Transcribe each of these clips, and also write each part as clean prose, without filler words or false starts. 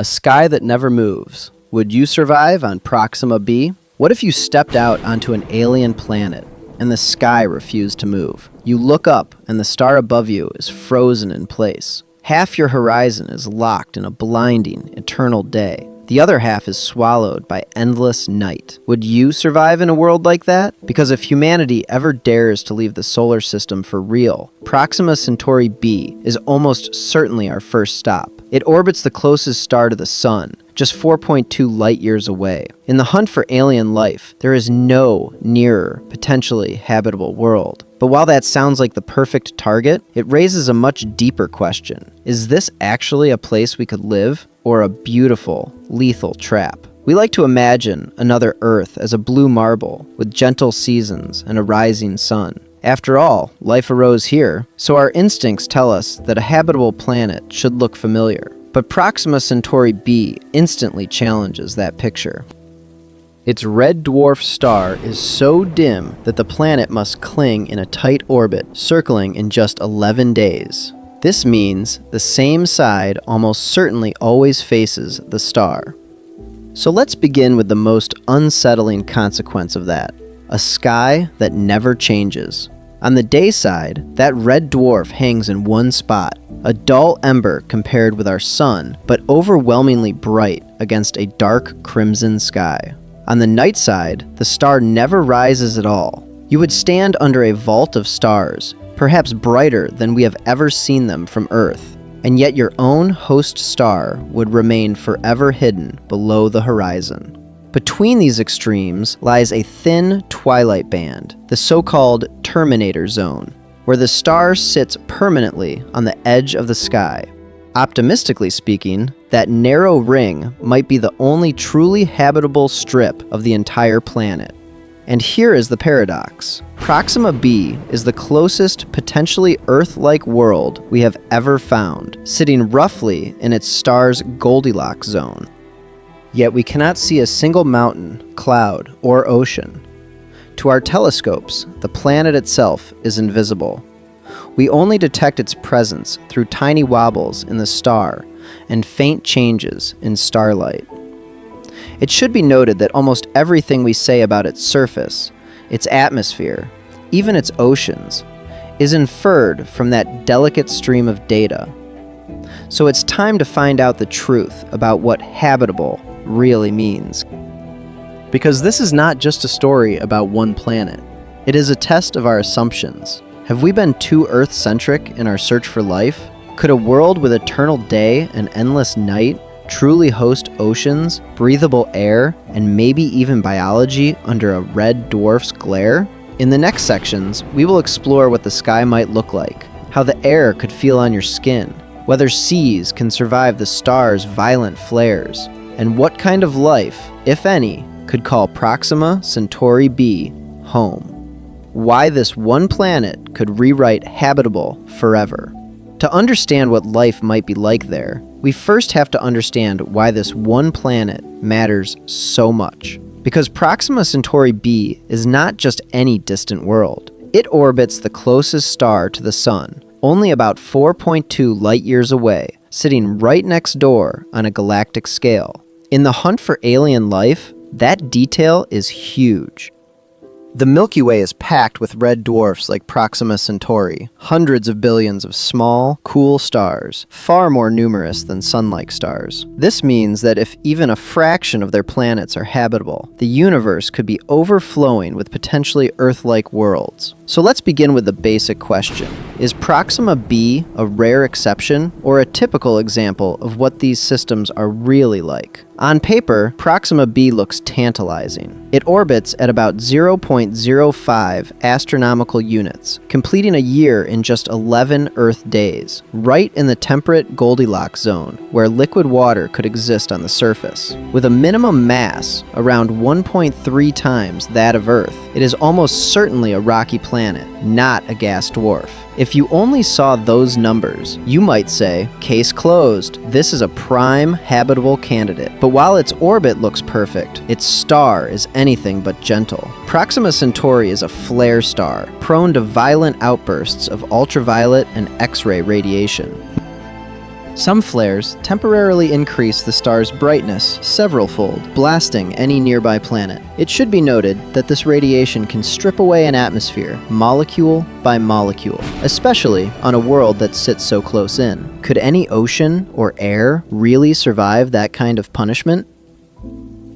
A sky that never moves. Would you survive on Proxima b? What if you stepped out onto an alien planet and the sky refused to move? You look up and the star above you is frozen in place. Half your horizon is locked in a blinding, eternal day. The other half is swallowed by endless night. Would you survive in a world like that? Because if humanity ever dares to leave the solar system for real, Proxima Centauri b is almost certainly our first stop. It orbits the closest star to the sun, just 4.2 light-years away. In the hunt for alien life, there is no nearer, potentially habitable world. But while that sounds like the perfect target, it raises a much deeper question. Is this actually a place we could live, or a beautiful, lethal trap? We like to imagine another Earth as a blue marble with gentle seasons and a rising sun. After all, life arose here, so our instincts tell us that a habitable planet should look familiar. But Proxima Centauri b instantly challenges that picture. Its red dwarf star is so dim that the planet must cling in a tight orbit, circling in just 11 days. This means the same side almost certainly always faces the star. So let's begin with the most unsettling consequence of that: a sky that never changes. On the day side, that red dwarf hangs in one spot, a dull ember compared with our sun, but overwhelmingly bright against a dark crimson sky. On the night side, the star never rises at all. You would stand under a vault of stars, perhaps brighter than we have ever seen them from Earth, and yet your own host star would remain forever hidden below the horizon. Between these extremes lies a thin twilight band, the so-called terminator zone, where the star sits permanently on the edge of the sky. Optimistically speaking, that narrow ring might be the only truly habitable strip of the entire planet. And here is the paradox. Proxima b is the closest potentially Earth-like world we have ever found, sitting roughly in its star's Goldilocks zone. Yet we cannot see a single mountain, cloud, or ocean. To our telescopes, the planet itself is invisible. We only detect its presence through tiny wobbles in the star and faint changes in starlight. It should be noted that almost everything we say about its surface, its atmosphere, even its oceans, is inferred from that delicate stream of data. So it's time to find out the truth about what habitable really means. Because this is not just a story about one planet. It is a test of our assumptions. Have we been too Earth-centric in our search for life? Could a world with eternal day and endless night truly host oceans, breathable air, and maybe even biology under a red dwarf's glare? In the next sections, we will explore what the sky might look like, how the air could feel on your skin, whether seas can survive the star's violent flares, and what kind of life, if any, could call Proxima Centauri b home. Why this one planet could rewrite habitable forever. To understand what life might be like there, we first have to understand why this one planet matters so much. Because Proxima Centauri b is not just any distant world. It orbits the closest star to the sun, only about 4.2 light-years away, sitting right next door on a galactic scale. In the hunt for alien life, that detail is huge. The Milky Way is packed with red dwarfs like Proxima Centauri, hundreds of billions of small, cool stars, far more numerous than sun-like stars. This means that if even a fraction of their planets are habitable, the universe could be overflowing with potentially Earth-like worlds. So let's begin with the basic question. Is Proxima b a rare exception or a typical example of what these systems are really like? On paper, Proxima b looks tantalizing. It orbits at about 0.05 astronomical units, completing a year in just 11 Earth days, right in the temperate Goldilocks zone, where liquid water could exist on the surface. With a minimum mass around 1.3 times that of Earth, it is almost certainly a rocky planet, not a gas dwarf. If you only saw those numbers, you might say, case closed, this is a prime habitable candidate. But while its orbit looks perfect, its star is anything but gentle. Proxima Centauri is a flare star, prone to violent outbursts of ultraviolet and X-ray radiation. Some flares temporarily increase the star's brightness several-fold, blasting any nearby planet. It should be noted that this radiation can strip away an atmosphere, molecule by molecule, especially on a world that sits so close in. Could any ocean or air really survive that kind of punishment?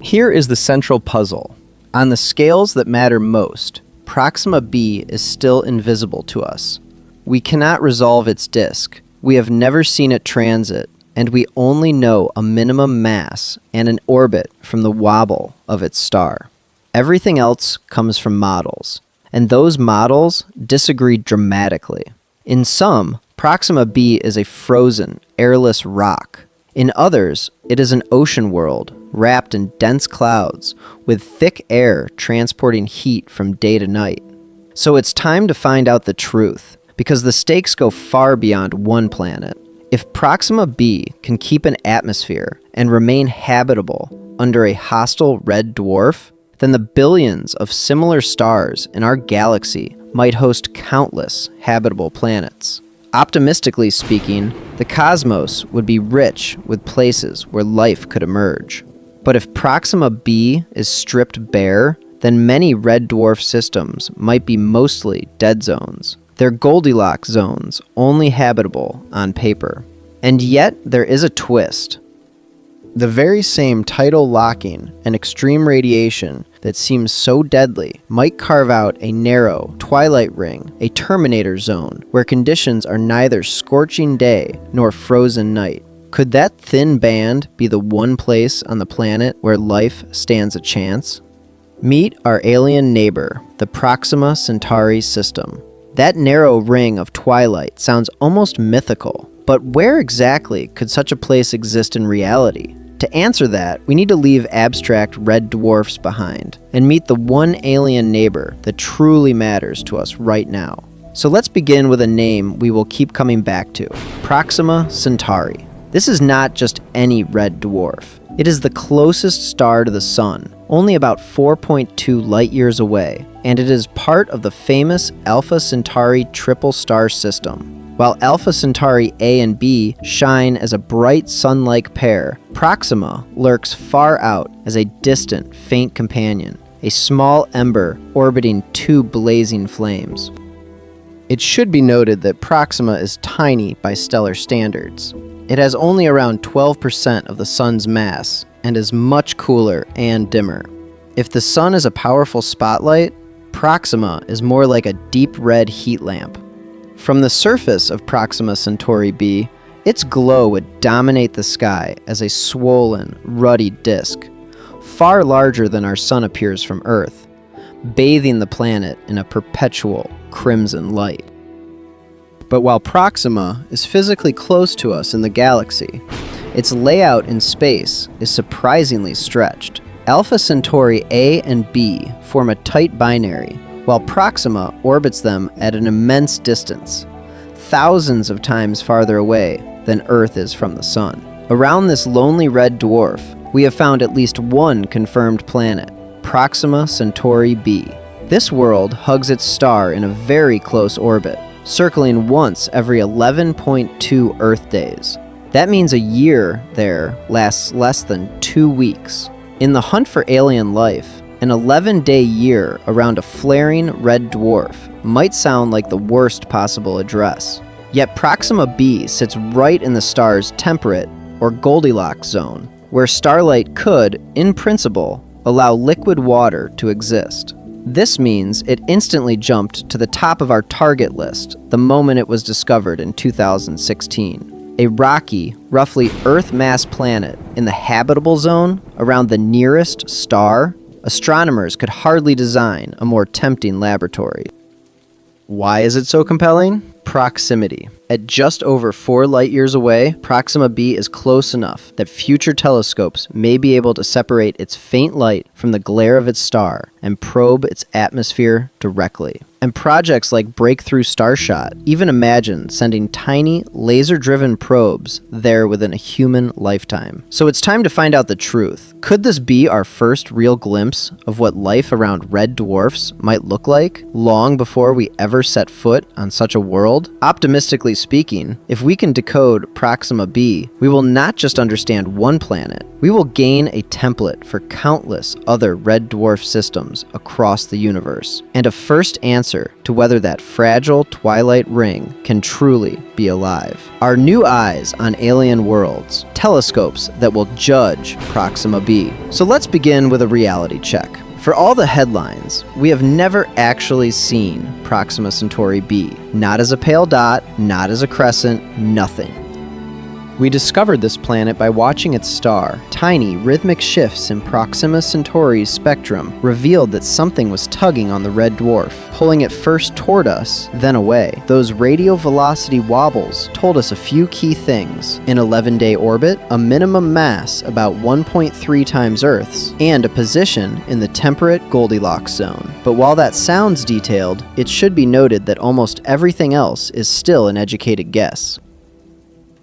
Here is the central puzzle. On the scales that matter most, Proxima b is still invisible to us. We cannot resolve its disk. We have never seen it transit, and we only know a minimum mass and an orbit from the wobble of its star. Everything else comes from models, and those models disagree dramatically. In some, Proxima b is a frozen, airless rock. In others, it is an ocean world wrapped in dense clouds with thick air transporting heat from day to night. So it's time to find out the truth, because the stakes go far beyond one planet. If Proxima b can keep an atmosphere and remain habitable under a hostile red dwarf, then the billions of similar stars in our galaxy might host countless habitable planets. Optimistically speaking, the cosmos would be rich with places where life could emerge. But if Proxima b is stripped bare, then many red dwarf systems might be mostly dead zones. They're Goldilocks zones, only habitable on paper. And yet, there is a twist. The very same tidal locking and extreme radiation that seems so deadly might carve out a narrow twilight ring, a Terminator zone, where conditions are neither scorching day nor frozen night. Could that thin band be the one place on the planet where life stands a chance? Meet our alien neighbor, the Proxima Centauri system. That narrow ring of twilight sounds almost mythical, but where exactly could such a place exist in reality? To answer that, we need to leave abstract red dwarfs behind and meet the one alien neighbor that truly matters to us right now. So let's begin with a name we will keep coming back to, Proxima Centauri. This is not just any red dwarf. It is the closest star to the Sun, only about 4.2 light-years away, and it is part of the famous Alpha Centauri triple star system. While Alpha Centauri A and B shine as a bright sun-like pair, Proxima lurks far out as a distant, faint companion, a small ember orbiting two blazing flames. It should be noted that Proxima is tiny by stellar standards. It has only around 12% of the Sun's mass and is much cooler and dimmer. If the Sun is a powerful spotlight, Proxima is more like a deep red heat lamp. From the surface of Proxima Centauri b, its glow would dominate the sky as a swollen, ruddy disk, far larger than our Sun appears from Earth, bathing the planet in a perpetual crimson light. But while Proxima is physically close to us in the galaxy, its layout in space is surprisingly stretched. Alpha Centauri A and B form a tight binary, while Proxima orbits them at an immense distance, thousands of times farther away than Earth is from the Sun. Around this lonely red dwarf, we have found at least one confirmed planet, Proxima Centauri b. This world hugs its star in a very close orbit, circling once every 11.2 Earth days. That means a year there lasts less than 2 weeks. In the hunt for alien life, an 11-day year around a flaring red dwarf might sound like the worst possible address. Yet Proxima b sits right in the star's temperate, or Goldilocks zone, where starlight could, in principle, allow liquid water to exist. This means it instantly jumped to the top of our target list the moment it was discovered in 2016. A rocky, roughly Earth-mass planet in the habitable zone around the nearest star, astronomers could hardly design a more tempting laboratory. Why is it so compelling? Proximity. At just over 4 light-years away, Proxima b is close enough that future telescopes may be able to separate its faint light from the glare of its star and probe its atmosphere directly. And projects like Breakthrough Starshot even imagine sending tiny, laser-driven probes there within a human lifetime. So it's time to find out the truth. Could this be our first real glimpse of what life around red dwarfs might look like, long before we ever set foot on such a world? world? Optimistically speaking, if we can decode Proxima b, we will not just understand one planet, we will gain a template for countless other red dwarf systems across the universe, and a first answer to whether that fragile twilight ring can truly be alive. Our new eyes on alien worlds, telescopes that will judge Proxima b. So let's begin with a reality check. For all the headlines, we have never actually seen Proxima Centauri b. Not as a pale dot, not as a crescent, nothing. We discovered this planet by watching its star. Tiny, rhythmic shifts in Proxima Centauri's spectrum revealed that something was tugging on the red dwarf, pulling it first toward us, then away. Those radial velocity wobbles told us a few key things: an 11-day orbit, a minimum mass about 1.3 times Earth's, and a position in the temperate Goldilocks zone. But while that sounds detailed, it should be noted that almost everything else is still an educated guess.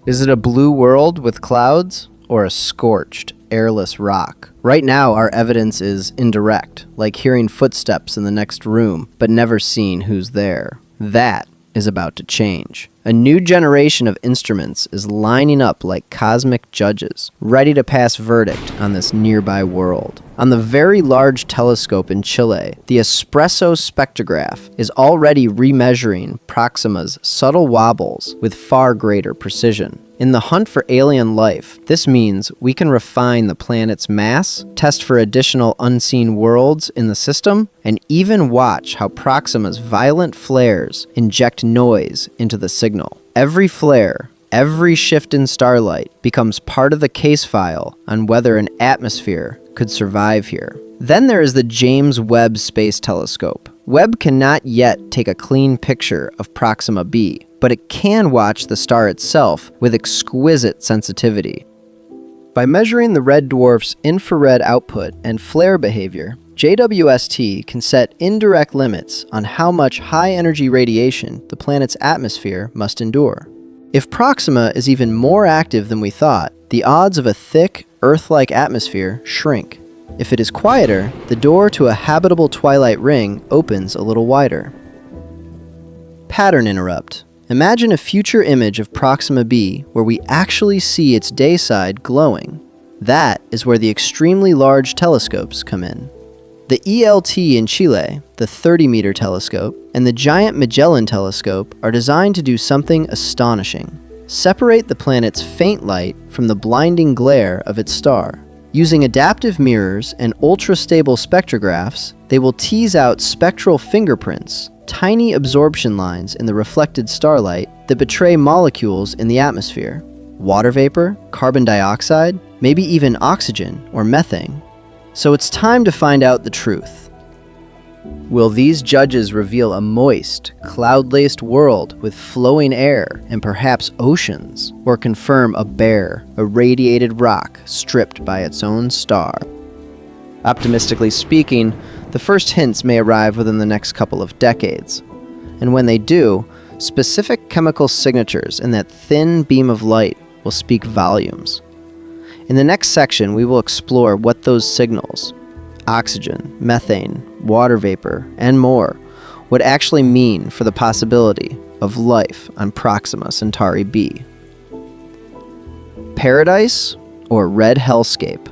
Is it a blue world with clouds, or a scorched, airless rock? Right now, our evidence is indirect, like hearing footsteps in the next room, but never seeing who's there. That is about to change. A new generation of instruments is lining up like cosmic judges, ready to pass verdict on this nearby world. On the Very Large Telescope in Chile, the espresso spectrograph is already remeasuring Proxima's subtle wobbles with far greater precision. In the hunt for alien life, this means we can refine the planet's mass, test for additional unseen worlds in the system, and even watch how Proxima's violent flares inject noise into the signal. Every flare, every shift in starlight becomes part of the case file on whether an atmosphere could survive here. Then there is the James Webb Space Telescope. Webb cannot yet take a clean picture of Proxima b, but it can watch the star itself with exquisite sensitivity. By measuring the red dwarf's infrared output and flare behavior, JWST can set indirect limits on how much high-energy radiation the planet's atmosphere must endure. If Proxima is even more active than we thought, the odds of a thick, Earth-like atmosphere shrink. If it is quieter, the door to a habitable twilight ring opens a little wider. Pattern interrupt. Imagine a future image of Proxima b where we actually see its day side glowing. That is where the extremely large telescopes come in. The ELT in Chile, the 30-meter telescope, and the giant Magellan telescope are designed to do something astonishing: separate the planet's faint light from the blinding glare of its star. Using adaptive mirrors and ultra-stable spectrographs, they will tease out spectral fingerprints, tiny absorption lines in the reflected starlight that betray molecules in the atmosphere: water vapor, carbon dioxide, maybe even oxygen or methane. So it's time to find out the truth. Will these judges reveal a moist, cloud-laced world with flowing air and perhaps oceans, or confirm a bare, irradiated rock stripped by its own star? Optimistically speaking, the first hints may arrive within the next couple of decades. And when they do, specific chemical signatures in that thin beam of light will speak volumes. In the next section, we will explore what those signals, oxygen, methane, water vapor, and more, would actually mean for the possibility of life on Proxima Centauri b. Paradise or red hellscape?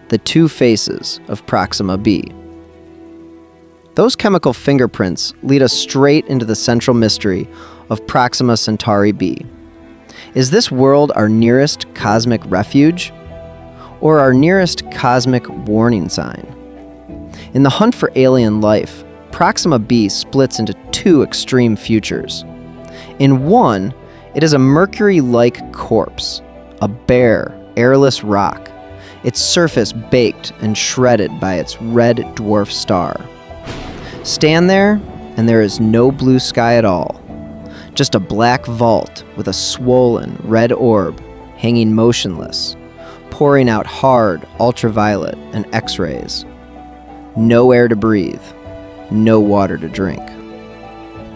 The two faces of Proxima b. Those chemical fingerprints lead us straight into the central mystery of Proxima Centauri b. Is this world our nearest cosmic refuge, or our nearest cosmic warning sign? In the hunt for alien life, Proxima b splits into two extreme futures. In one, it is a Mercury-like corpse, a bare, airless rock, its surface baked and shredded by its red dwarf star. Stand there, and there is no blue sky at all. Just a black vault with a swollen red orb hanging motionless, pouring out hard ultraviolet and X-rays. No air to breathe, no water to drink.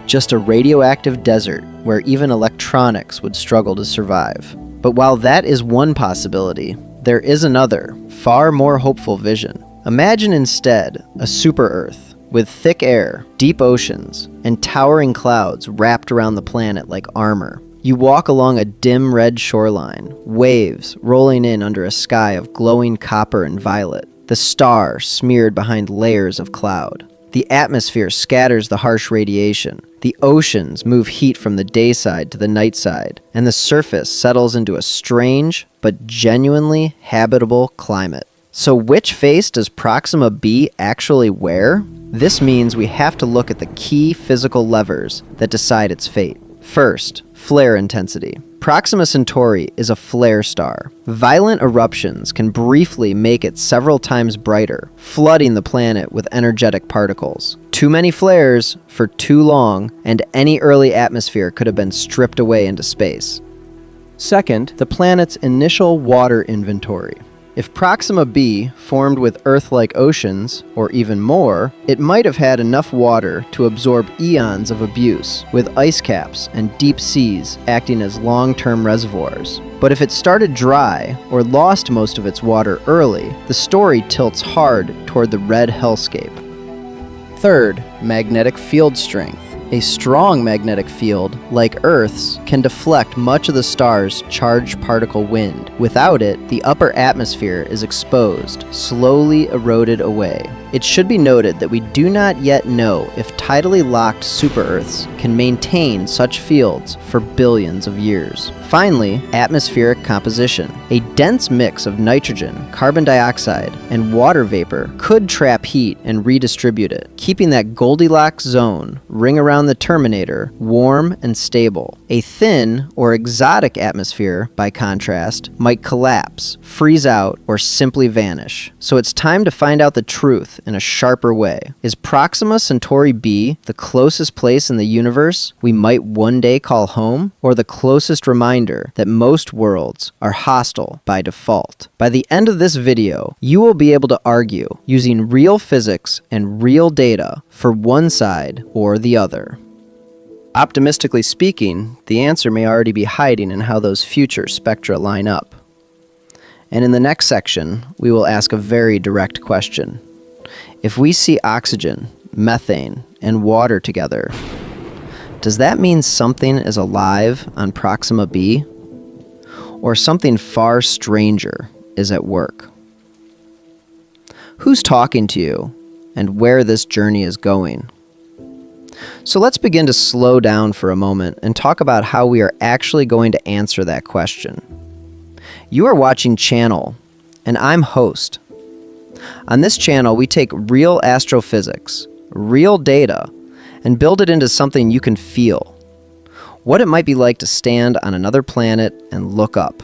Just a radioactive desert where even electronics would struggle to survive. But while that is one possibility, there is another, far more hopeful vision. Imagine instead a super-Earth, with thick air, deep oceans, and towering clouds wrapped around the planet like armor. You walk along a dim red shoreline, waves rolling in under a sky of glowing copper and violet, the star smeared behind layers of cloud. The atmosphere scatters the harsh radiation. The oceans move heat from the day side to the night side, and the surface settles into a strange but genuinely habitable climate. So which face does Proxima b actually wear? This means we have to look at the key physical levers that decide its fate. First, flare intensity. Proxima Centauri is a flare star. Violent eruptions can briefly make it several times brighter, flooding the planet with energetic particles. Too many flares for too long, and any early atmosphere could have been stripped away into space. Second, the planet's initial water inventory. If Proxima b formed with Earth-like oceans, or even more, it might have had enough water to absorb eons of abuse, with ice caps and deep seas acting as long-term reservoirs. But if it started dry, or lost most of its water early, the story tilts hard toward the red hellscape. Third, magnetic field strength. A strong magnetic field, like Earth's, can deflect much of the star's charged particle wind. Without it, the upper atmosphere is exposed, slowly eroded away. It should be noted that we do not yet know if tidally locked super-Earths can maintain such fields for billions of years. Finally, atmospheric composition. A dense mix of nitrogen, carbon dioxide, and water vapor could trap heat and redistribute it, keeping that Goldilocks zone, ring around the Terminator, warm and stable. A thin or exotic atmosphere, by contrast, might collapse, freeze out, or simply vanish. So it's time to find out the truth in a sharper way. Is Proxima Centauri b the closest place in the universe we might one day call home, or the closest reminder that most worlds are hostile by default? By the end of this video, you will be able to argue using real physics and real data for one side or the other. Optimistically speaking, the answer may already be hiding in how those future spectra line up. And in the next section, we will ask a very direct question. If we see oxygen, methane, and water together, does that mean something is alive on Proxima b? Or something far stranger is at work? Who's talking to you, and where this journey is going? So let's begin to slow down for a moment and talk about how we are actually going to answer that question. You are watching Channel, and I'm host. On this channel, we take real astrophysics, real data, and build it into something you can feel. What it might be like to stand on another planet and look up.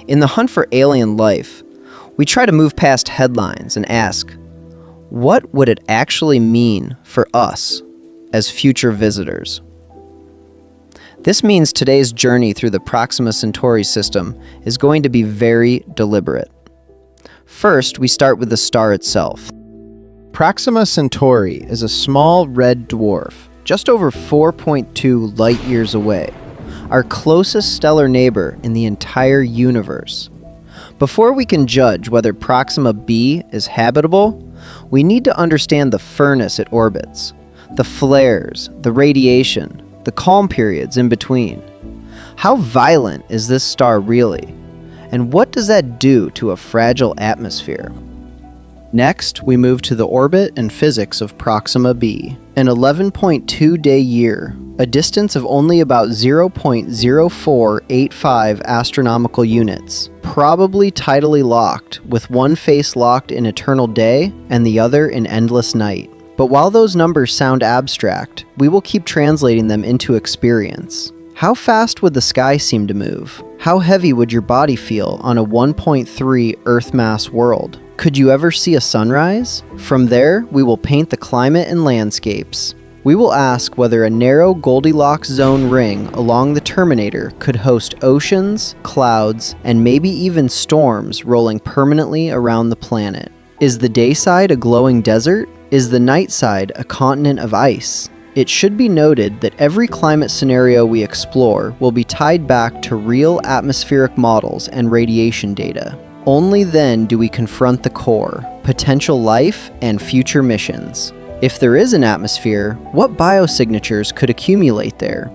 In the hunt for alien life, we try to move past headlines and ask, what would it actually mean for us as future visitors? This means today's journey through the Proxima Centauri system is going to be very deliberate. First, we start with the star itself. Proxima Centauri is a small red dwarf, just over 4.2 light-years away, our closest stellar neighbor in the entire universe. Before we can judge whether Proxima b is habitable, we need to understand the furnace it orbits, the flares, the radiation, the calm periods in between. How violent is this star really? And what does that do to a fragile atmosphere? Next, we move to the orbit and physics of Proxima b, an 11.2-day year, a distance of only about 0.0485 astronomical units, probably tidally locked, with one face locked in eternal day and the other in endless night. But while those numbers sound abstract, we will keep translating them into experience. How fast would the sky seem to move? How heavy would your body feel on a 1.3 Earth mass world? Could you ever see a sunrise? From there, we will paint the climate and landscapes. We will ask whether a narrow Goldilocks zone ring along the Terminator could host oceans, clouds, and maybe even storms rolling permanently around the planet. Is the day side a glowing desert? Is the night side a continent of ice? It should be noted that every climate scenario we explore will be tied back to real atmospheric models and radiation data. Only then do we confront the core, potential life, and future missions. If there is an atmosphere, what biosignatures could accumulate there?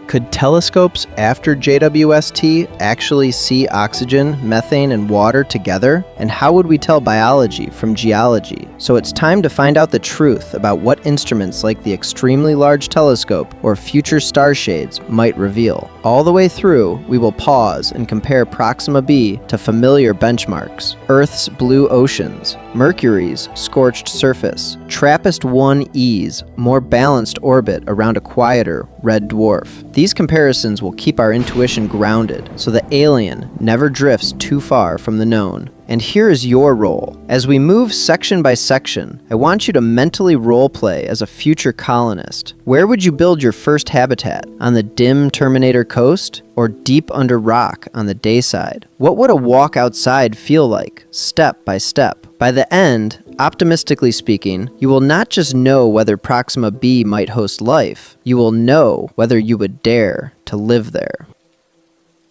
Could telescopes after JWST actually see oxygen, methane, and water together? And how would we tell biology from geology? So it's time to find out the truth about what instruments like the Extremely Large Telescope or future star shades might reveal. All the way through, we will pause and compare Proxima b to familiar benchmarks: Earth's blue oceans, Mercury's scorched surface, TRAPPIST-1e's more balanced orbit around a quieter red dwarf. These comparisons will keep our intuition grounded so the alien never drifts too far from the known. And here is your role. As we move section by section, I want you to mentally roleplay as a future colonist. Where would you build your first habitat? On the dim Terminator coast? Or deep under rock on the day side? What would a walk outside feel like, step by step? By the end, optimistically speaking, you will not just know whether Proxima b might host life, you will know whether you would dare to live there.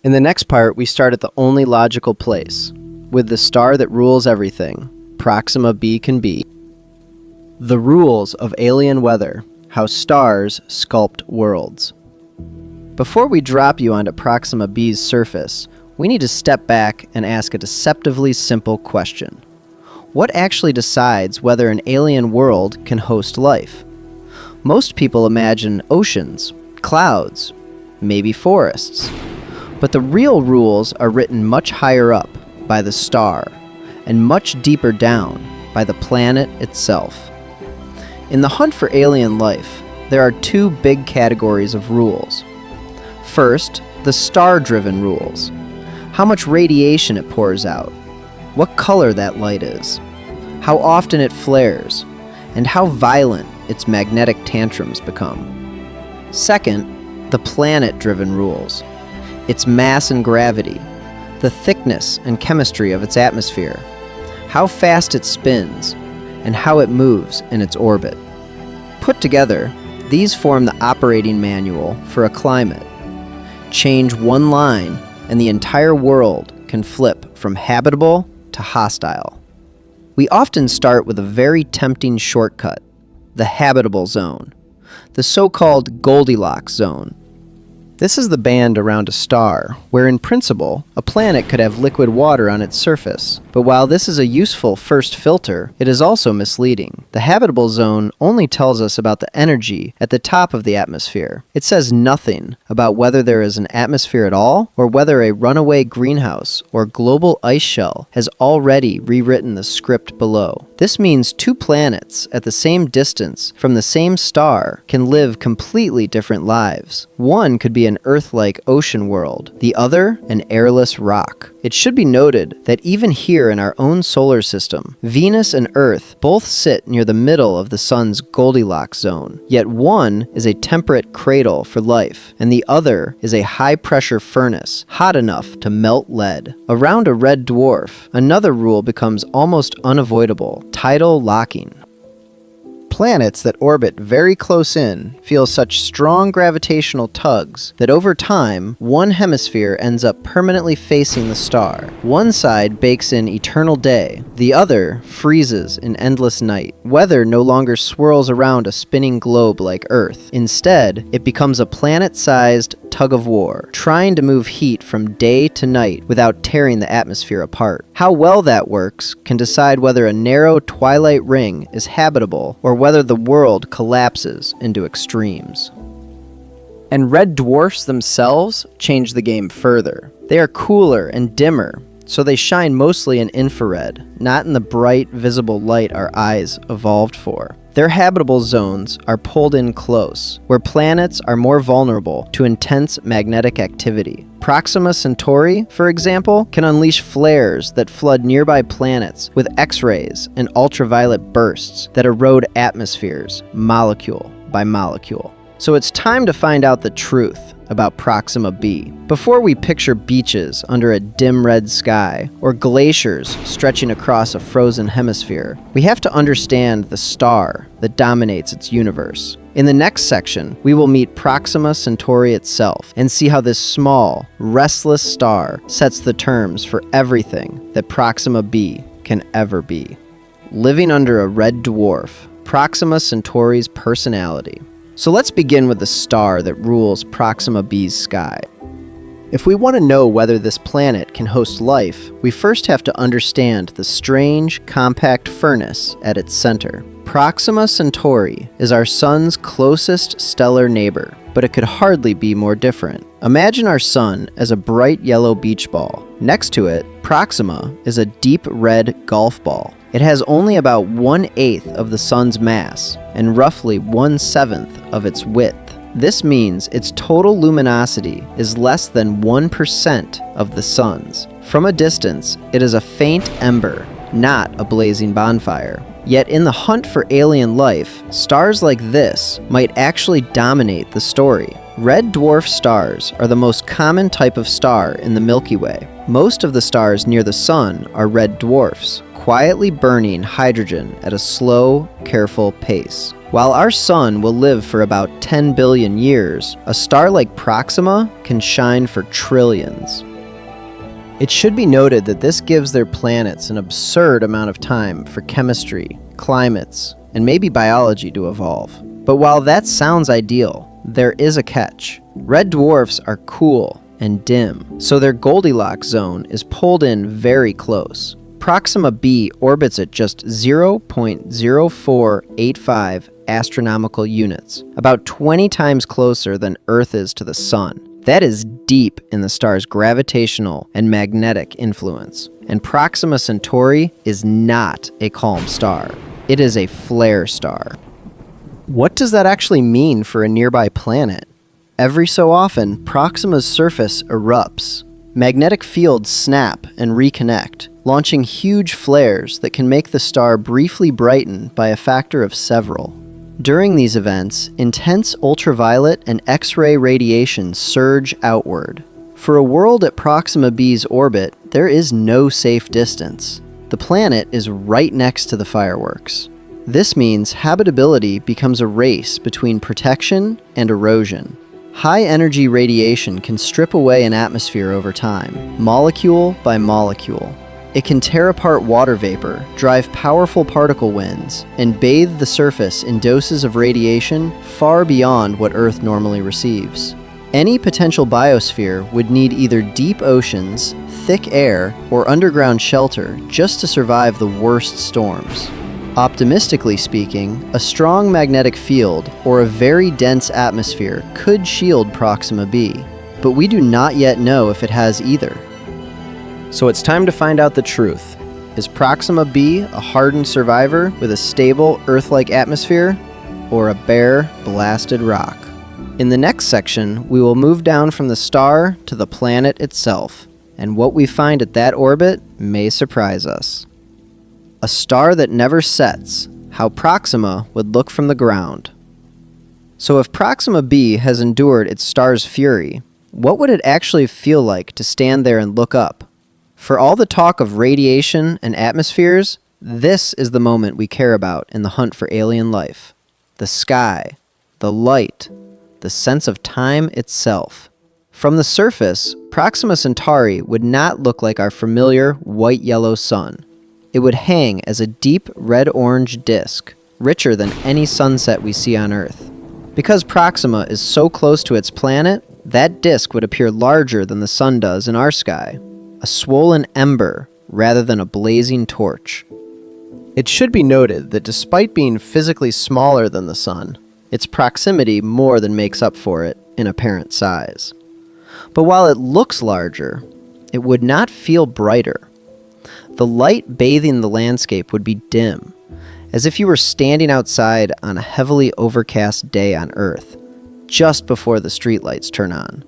In the next part, we start at the only logical place, with the star that rules everything, Proxima b can be. The rules of alien weather, how stars sculpt worlds. Before we drop you onto Proxima b's surface, we need to step back and ask a deceptively simple question. What actually decides whether an alien world can host life? Most people imagine oceans, clouds, maybe forests. But the real rules are written much higher up, by the star, and much deeper down, by the planet itself. In the hunt for alien life, there are two big categories of rules. First, the star-driven rules. How much radiation it pours out, what color that light is, how often it flares, and how violent its magnetic tantrums become. Second, the planet-driven rules. Its mass and gravity, the thickness and chemistry of its atmosphere, how fast it spins, and how it moves in its orbit. Put together, these form the operating manual for a climate. Change one line, and the entire world can flip from habitable to hostile. We often start with a very tempting shortcut, the habitable zone, the so-called Goldilocks zone. This is the band around a star, where in principle, a planet could have liquid water on its surface. But while this is a useful first filter, it is also misleading. The habitable zone only tells us about the energy at the top of the atmosphere. It says nothing about whether there is an atmosphere at all, or whether a runaway greenhouse or global ice shell has already rewritten the script below. This means two planets at the same distance from the same star can live completely different lives. One could be an Earth-like ocean world, the other an airless rock. It should be noted that even here in our own solar system, Venus and Earth both sit near the middle of the sun's Goldilocks zone, yet one is a temperate cradle for life, and the other is a high-pressure furnace, hot enough to melt lead. Around a red dwarf, another rule becomes almost unavoidable: tidal locking. Planets that orbit very close in feel such strong gravitational tugs that over time, one hemisphere ends up permanently facing the star. One side bakes in eternal day, the other freezes in endless night. Weather no longer swirls around a spinning globe like Earth. Instead, it becomes a planet-sized tug of war, trying to move heat from day to night without tearing the atmosphere apart. How well that works can decide whether a narrow twilight ring is habitable or whether the world collapses into extremes. And red dwarfs themselves change the game further. They are cooler and dimmer, so they shine mostly in infrared, not in the bright, visible light our eyes evolved for. Their habitable zones are pulled in close, where planets are more vulnerable to intense magnetic activity. Proxima Centauri, for example, can unleash flares that flood nearby planets with X-rays and ultraviolet bursts that erode atmospheres, molecule by molecule. So it's time to find out the truth about Proxima b. Before we picture beaches under a dim red sky or glaciers stretching across a frozen hemisphere, we have to understand the star that dominates its universe. In the next section, we will meet Proxima Centauri itself and see how this small, restless star sets the terms for everything that Proxima b can ever be. Living under a red dwarf, Proxima Centauri's personality. So let's begin with the star that rules Proxima b's sky. If we want to know whether this planet can host life, we first have to understand the strange, compact furnace at its center. Proxima Centauri is our Sun's closest stellar neighbor, but it could hardly be more different. Imagine our Sun as a bright yellow beach ball. Next to it, Proxima is a deep red golf ball. It has only about 1/8 of the Sun's mass and roughly 1/7 of its width. This means its total luminosity is less than 1% of the Sun's. From a distance, it is a faint ember, not a blazing bonfire. Yet in the hunt for alien life, stars like this might actually dominate the story. Red dwarf stars are the most common type of star in the Milky Way. Most of the stars near the Sun are red dwarfs, quietly burning hydrogen at a slow, careful pace. While our Sun will live for about 10 billion years, a star like Proxima can shine for trillions. It should be noted that this gives their planets an absurd amount of time for chemistry, climates, and maybe biology to evolve. But while that sounds ideal, there is a catch. Red dwarfs are cool and dim, so their Goldilocks zone is pulled in very close. Proxima b orbits at just 0.0485 astronomical units, about 20 times closer than Earth is to the Sun. That is deep in the star's gravitational and magnetic influence. And Proxima Centauri is not a calm star. It is a flare star. What does that actually mean for a nearby planet? Every so often, Proxima's surface erupts. Magnetic fields snap and reconnect, launching huge flares that can make the star briefly brighten by a factor of several. During these events, intense ultraviolet and X-ray radiation surge outward. For a world at Proxima b's orbit, there is no safe distance. The planet is right next to the fireworks. This means habitability becomes a race between protection and erosion. High-energy radiation can strip away an atmosphere over time, molecule by molecule. It can tear apart water vapor, drive powerful particle winds, and bathe the surface in doses of radiation far beyond what Earth normally receives. Any potential biosphere would need either deep oceans, thick air, or underground shelter just to survive the worst storms. Optimistically speaking, a strong magnetic field or a very dense atmosphere could shield Proxima b, but we do not yet know if it has either. So it's time to find out the truth. Is Proxima b a hardened survivor with a stable Earth-like atmosphere, or a bare, blasted rock? In the next section, we will move down from the star to the planet itself, and what we find at that orbit may surprise us. A star that never sets, how Proxima would look from the ground. So if Proxima b has endured its star's fury, what would it actually feel like to stand there and look up? For all the talk of radiation and atmospheres, this is the moment we care about in the hunt for alien life. The sky, the light, the sense of time itself. From the surface, Proxima Centauri would not look like our familiar white-yellow sun. It would hang as a deep red-orange disk, richer than any sunset we see on Earth. Because Proxima is so close to its planet, that disk would appear larger than the sun does in our sky, a swollen ember rather than a blazing torch. It should be noted that despite being physically smaller than the sun, its proximity more than makes up for it in apparent size. But while it looks larger, it would not feel brighter. The light bathing the landscape would be dim, as if you were standing outside on a heavily overcast day on Earth, just before the streetlights turn on.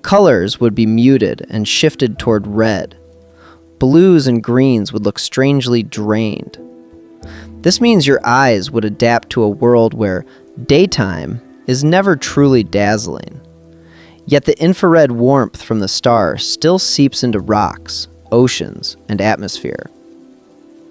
Colors would be muted and shifted toward red. Blues and greens would look strangely drained. This means your eyes would adapt to a world where daytime is never truly dazzling. Yet the infrared warmth from the star still seeps into rocks, oceans, and atmosphere.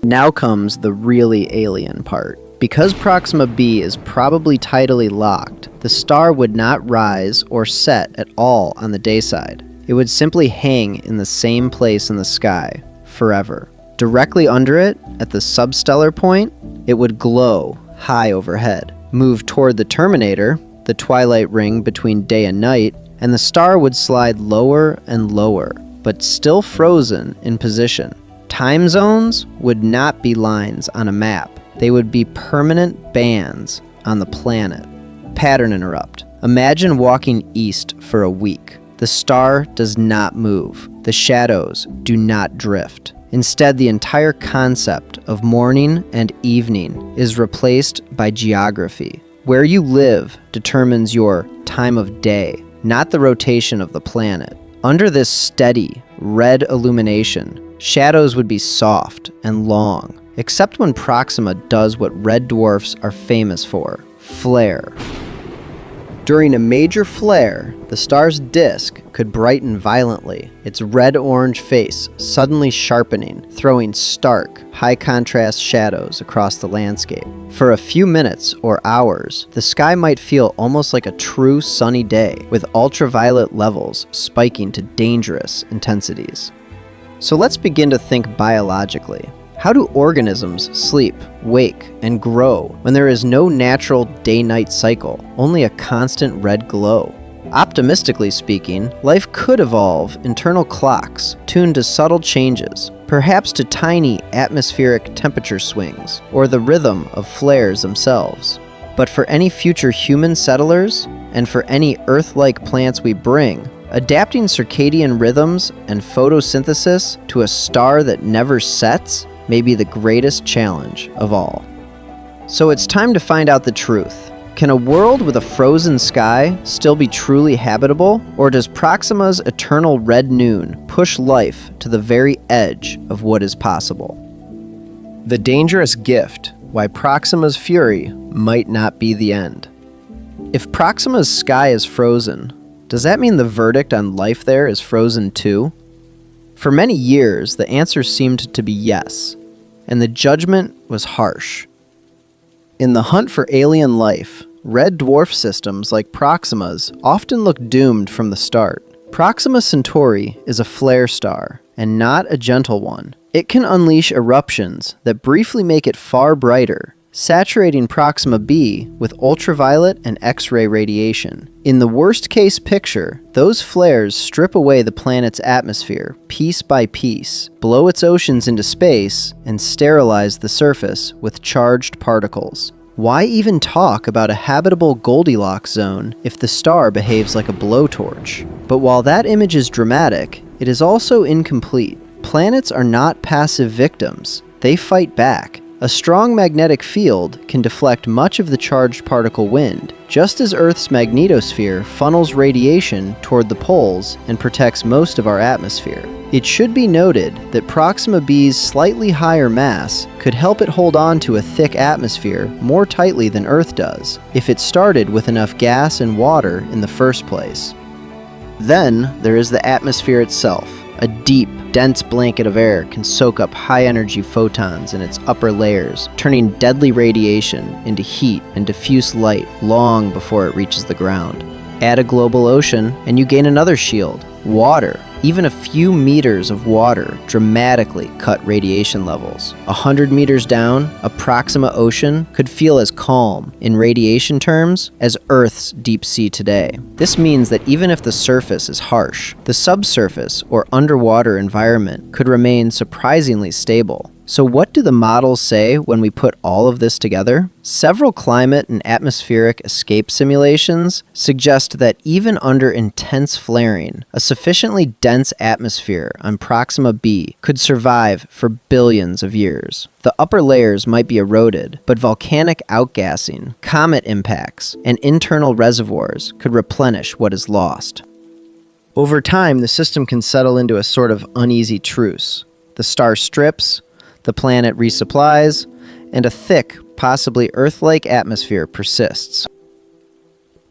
Now comes the really alien part. Because Proxima b is probably tidally locked, the star would not rise or set at all on the day side. It would simply hang in the same place in the sky forever. Directly under it, at the substellar point, It would glow high overhead, move toward the terminator, the twilight ring between day and night, and the star would slide lower and lower, but still frozen in position. Time zones would not be lines on a map. They would be permanent bands on the planet. Pattern interrupt. Imagine walking east for a week. The star does not move. The shadows do not drift. Instead, the entire concept of morning and evening is replaced by geography. Where you live determines your time of day, not the rotation of the planet. Under this steady, red illumination, shadows would be soft and long, except when Proxima does what red dwarfs are famous for: flare. During a major flare, the star's disk could brighten violently, its red-orange face suddenly sharpening, throwing stark, high-contrast shadows across the landscape. For a few minutes or hours, the sky might feel almost like a true sunny day, with ultraviolet levels spiking to dangerous intensities. So let's begin to think biologically. How do organisms sleep, wake, and grow when there is no natural day-night cycle, only a constant red glow? Optimistically speaking, life could evolve internal clocks tuned to subtle changes, perhaps to tiny atmospheric temperature swings, or the rhythm of flares themselves. But for any future human settlers, and for any Earth-like plants we bring, adapting circadian rhythms and photosynthesis to a star that never sets may be the greatest challenge of all. So it's time to find out the truth. Can a world with a frozen sky still be truly habitable, or does Proxima's eternal red noon push life to the very edge of what is possible? The dangerous gift: why Proxima's fury might not be the end. If Proxima's sky is frozen, does that mean the verdict on life there is frozen too? For many years, the answer seemed to be yes, and the judgment was harsh. In the hunt for alien life, red dwarf systems like Proxima's often look doomed from the start. Proxima Centauri is a flare star, and not a gentle one. It can unleash eruptions that briefly make it far brighter, saturating Proxima b with ultraviolet and X-ray radiation. In the worst-case picture, those flares strip away the planet's atmosphere, piece by piece, blow its oceans into space, and sterilize the surface with charged particles. Why even talk about a habitable Goldilocks zone if the star behaves like a blowtorch? But while that image is dramatic, it is also incomplete. Planets are not passive victims. They fight back. A strong magnetic field can deflect much of the charged particle wind, just as Earth's magnetosphere funnels radiation toward the poles and protects most of our atmosphere. It should be noted that Proxima b's slightly higher mass could help it hold on to a thick atmosphere more tightly than Earth does, if it started with enough gas and water in the first place. Then there is the atmosphere itself. A deep, dense blanket of air can soak up high-energy photons in its upper layers, turning deadly radiation into heat and diffuse light long before it reaches the ground. Add a global ocean, and you gain another shield: water. Even a few meters of water dramatically cut radiation levels. 100 meters down, a Proxima ocean could feel as calm, in radiation terms, as Earth's deep sea today. This means that even if the surface is harsh, the subsurface or underwater environment could remain surprisingly stable. So what do the models say when we put all of this together? Several climate and atmospheric escape simulations suggest that even under intense flaring, a sufficiently dense atmosphere on Proxima b could survive for billions of years. The upper layers might be eroded, but volcanic outgassing, comet impacts, and internal reservoirs could replenish what is lost. Over time, the system can settle into a sort of uneasy truce. The star strips, the planet resupplies, and a thick, possibly Earth-like atmosphere persists.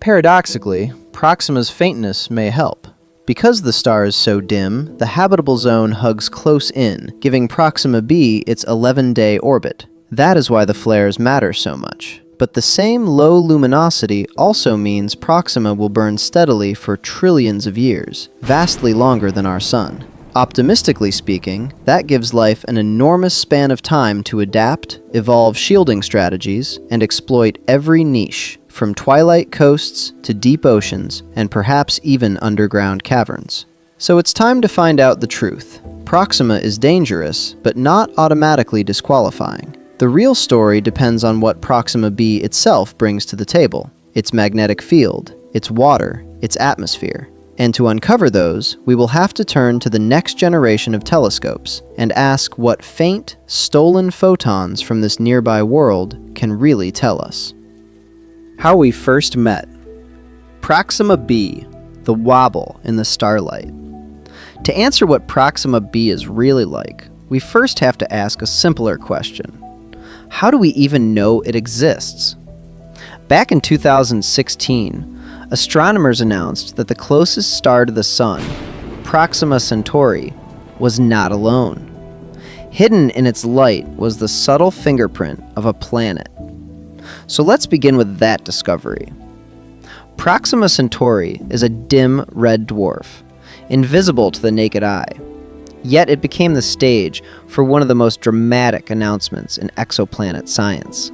Paradoxically, Proxima's faintness may help. Because the star is so dim, the habitable zone hugs close in, giving Proxima b its 11-day orbit. That is why the flares matter so much. But the same low luminosity also means Proxima will burn steadily for trillions of years, vastly longer than our Sun. Optimistically speaking, that gives life an enormous span of time to adapt, evolve shielding strategies, and exploit every niche, from twilight coasts to deep oceans, and perhaps even underground caverns. So it's time to find out the truth. Proxima is dangerous, but not automatically disqualifying. The real story depends on what Proxima b itself brings to the table: its magnetic field, its water, its atmosphere. And to uncover those, we will have to turn to the next generation of telescopes and ask what faint, stolen photons from this nearby world can really tell us. How we first met. Proxima b, the wobble in the starlight. To answer what Proxima b is really like, we first have to ask a simpler question. How do we even know it exists? Back in 2016, astronomers announced that the closest star to the Sun, Proxima Centauri, was not alone. Hidden in its light was the subtle fingerprint of a planet. So let's begin with that discovery. Proxima Centauri is a dim red dwarf, invisible to the naked eye. Yet it became the stage for one of the most dramatic announcements in exoplanet science.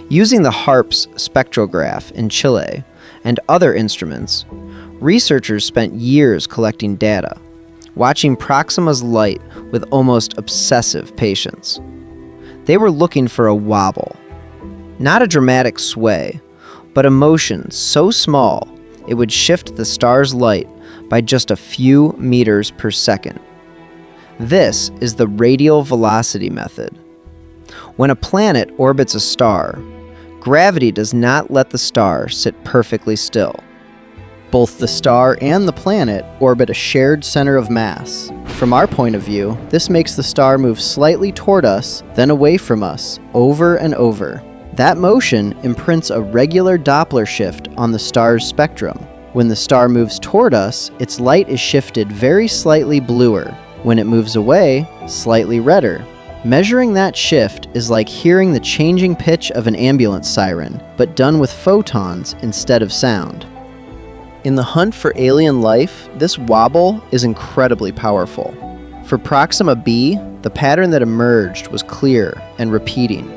Using the HARPS spectrograph in Chile and other instruments, researchers spent years collecting data, watching Proxima's light with almost obsessive patience. They were looking for a wobble, not a dramatic sway, but a motion so small it would shift the star's light by just a few meters per second. This is the radial velocity method. When a planet orbits a star, gravity does not let the star sit perfectly still. Both the star and the planet orbit a shared center of mass. From our point of view, this makes the star move slightly toward us, then away from us, over and over. That motion imprints a regular Doppler shift on the star's spectrum. When the star moves toward us, its light is shifted very slightly bluer. When it moves away, slightly redder. Measuring that shift is like hearing the changing pitch of an ambulance siren, but done with photons instead of sound. In the hunt for alien life, this wobble is incredibly powerful. For Proxima b, the pattern that emerged was clear and repeating.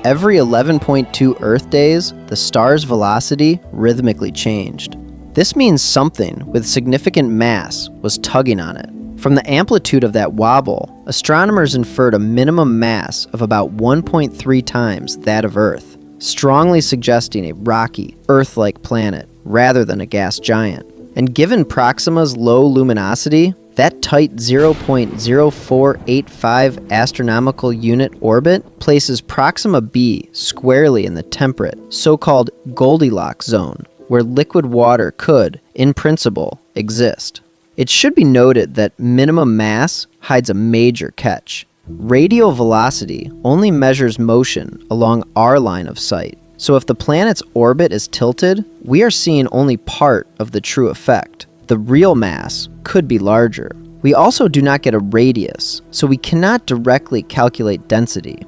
Every 11.2 Earth days, the star's velocity rhythmically changed. This means something with significant mass was tugging on it. From the amplitude of that wobble, astronomers inferred a minimum mass of about 1.3 times that of Earth, strongly suggesting a rocky, Earth-like planet rather than a gas giant. And given Proxima's low luminosity, that tight 0.0485 astronomical unit orbit places Proxima b squarely in the temperate, so-called Goldilocks zone, where liquid water could, in principle, exist. It should be noted that minimum mass hides a major catch. Radial velocity only measures motion along our line of sight. So if the planet's orbit is tilted, we are seeing only part of the true effect. The real mass could be larger. We also do not get a radius, so we cannot directly calculate density.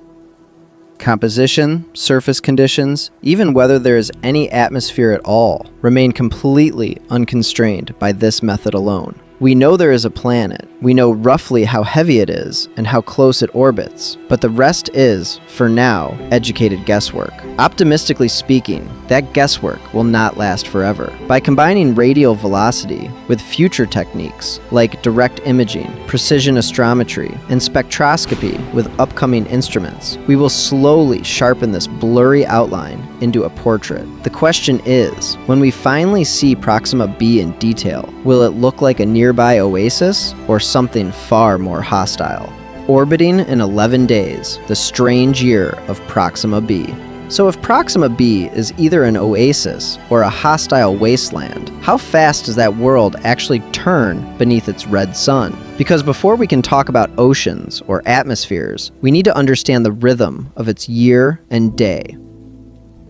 Composition, surface conditions, even whether there is any atmosphere at all, remain completely unconstrained by this method alone. We know there is a planet, we know roughly how heavy it is and how close it orbits, but the rest is, for now, educated guesswork. Optimistically speaking, that guesswork will not last forever. By combining radial velocity with future techniques like direct imaging, precision astrometry, and spectroscopy with upcoming instruments, we will slowly sharpen this blurry outline into a portrait. The question is, when we finally see Proxima b in detail, will it look like a nearby oasis or something far more hostile? Orbiting in 11 days, the strange year of Proxima b. So if Proxima b is either an oasis or a hostile wasteland, how fast does that world actually turn beneath its red sun? Because before we can talk about oceans or atmospheres, we need to understand the rhythm of its year and day.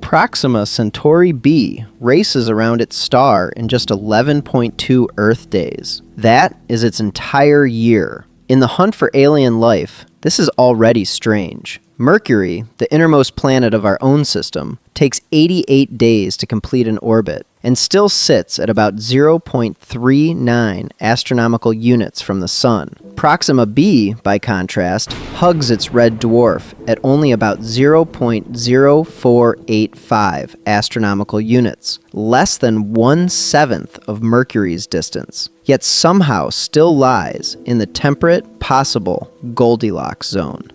Proxima Centauri b races around its star in just 11.2 Earth days. That is its entire year. In the hunt for alien life, this is already strange. Mercury, the innermost planet of our own system, takes 88 days to complete an orbit, and still sits at about 0.39 astronomical units from the Sun. Proxima b, by contrast, hugs its red dwarf at only about 0.0485 astronomical units, less than 1/7 of Mercury's distance, yet somehow still lies in the temperate, possible Goldilocks zone.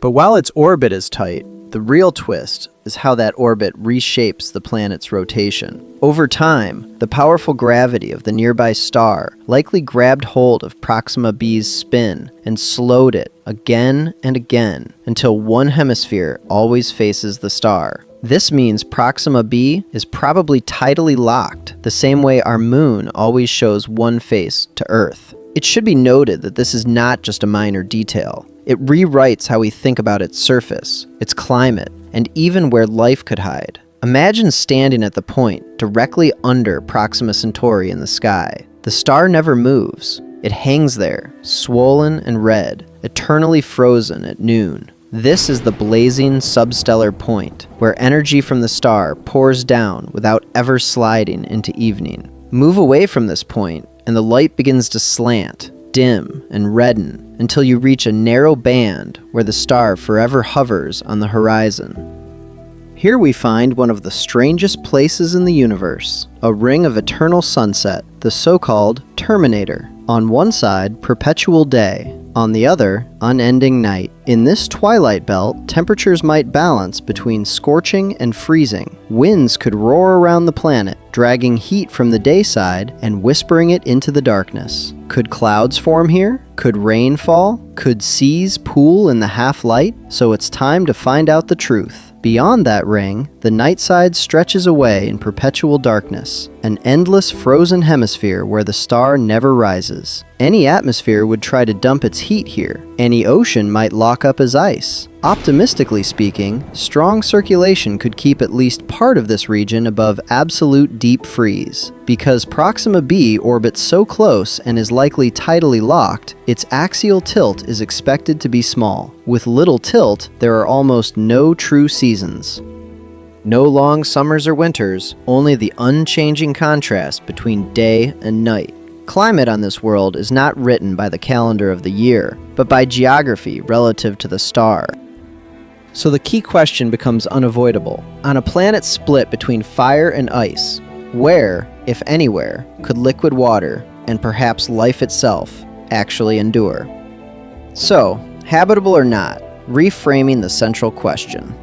But while its orbit is tight, the real twist is how that orbit reshapes the planet's rotation. Over time, the powerful gravity of the nearby star likely grabbed hold of Proxima b's spin and slowed it again and again until one hemisphere always faces the star. This means Proxima b is probably tidally locked, the same way our moon always shows one face to Earth. It should be noted that this is not just a minor detail. It rewrites how we think about its surface, its climate, and even where life could hide. Imagine standing at the point directly under Proxima Centauri in the sky. The star never moves. It hangs there, swollen and red, eternally frozen at noon. This is the blazing substellar point, where energy from the star pours down without ever sliding into evening. Move away from this point, and the light begins to slant, dim, and redden until you reach a narrow band where the star forever hovers on the horizon. Here we find one of the strangest places in the universe, a ring of eternal sunset, the so-called terminator. On one side, perpetual day. On the other, unending night. In this twilight belt, temperatures might balance between scorching and freezing. Winds could roar around the planet, dragging heat from the day side and whispering it into the darkness. Could clouds form here? Could rain fall? Could seas pool in the half-light? So it's time to find out the truth. Beyond that ring, the night side stretches away in perpetual darkness, an endless frozen hemisphere where the star never rises. Any atmosphere would try to dump its heat here. Any ocean might lock up as ice. Optimistically speaking, strong circulation could keep at least part of this region above absolute deep freeze. Because Proxima b orbits so close and is likely tidally locked, its axial tilt is expected to be small. With little tilt, there are almost no true seasons. No long summers or winters, only the unchanging contrast between day and night. Climate on this world is not written by the calendar of the year, but by geography relative to the star. So the key question becomes unavoidable. On a planet split between fire and ice, where, if anywhere, could liquid water, and perhaps life itself, actually endure? So, habitable or not, reframing the central question.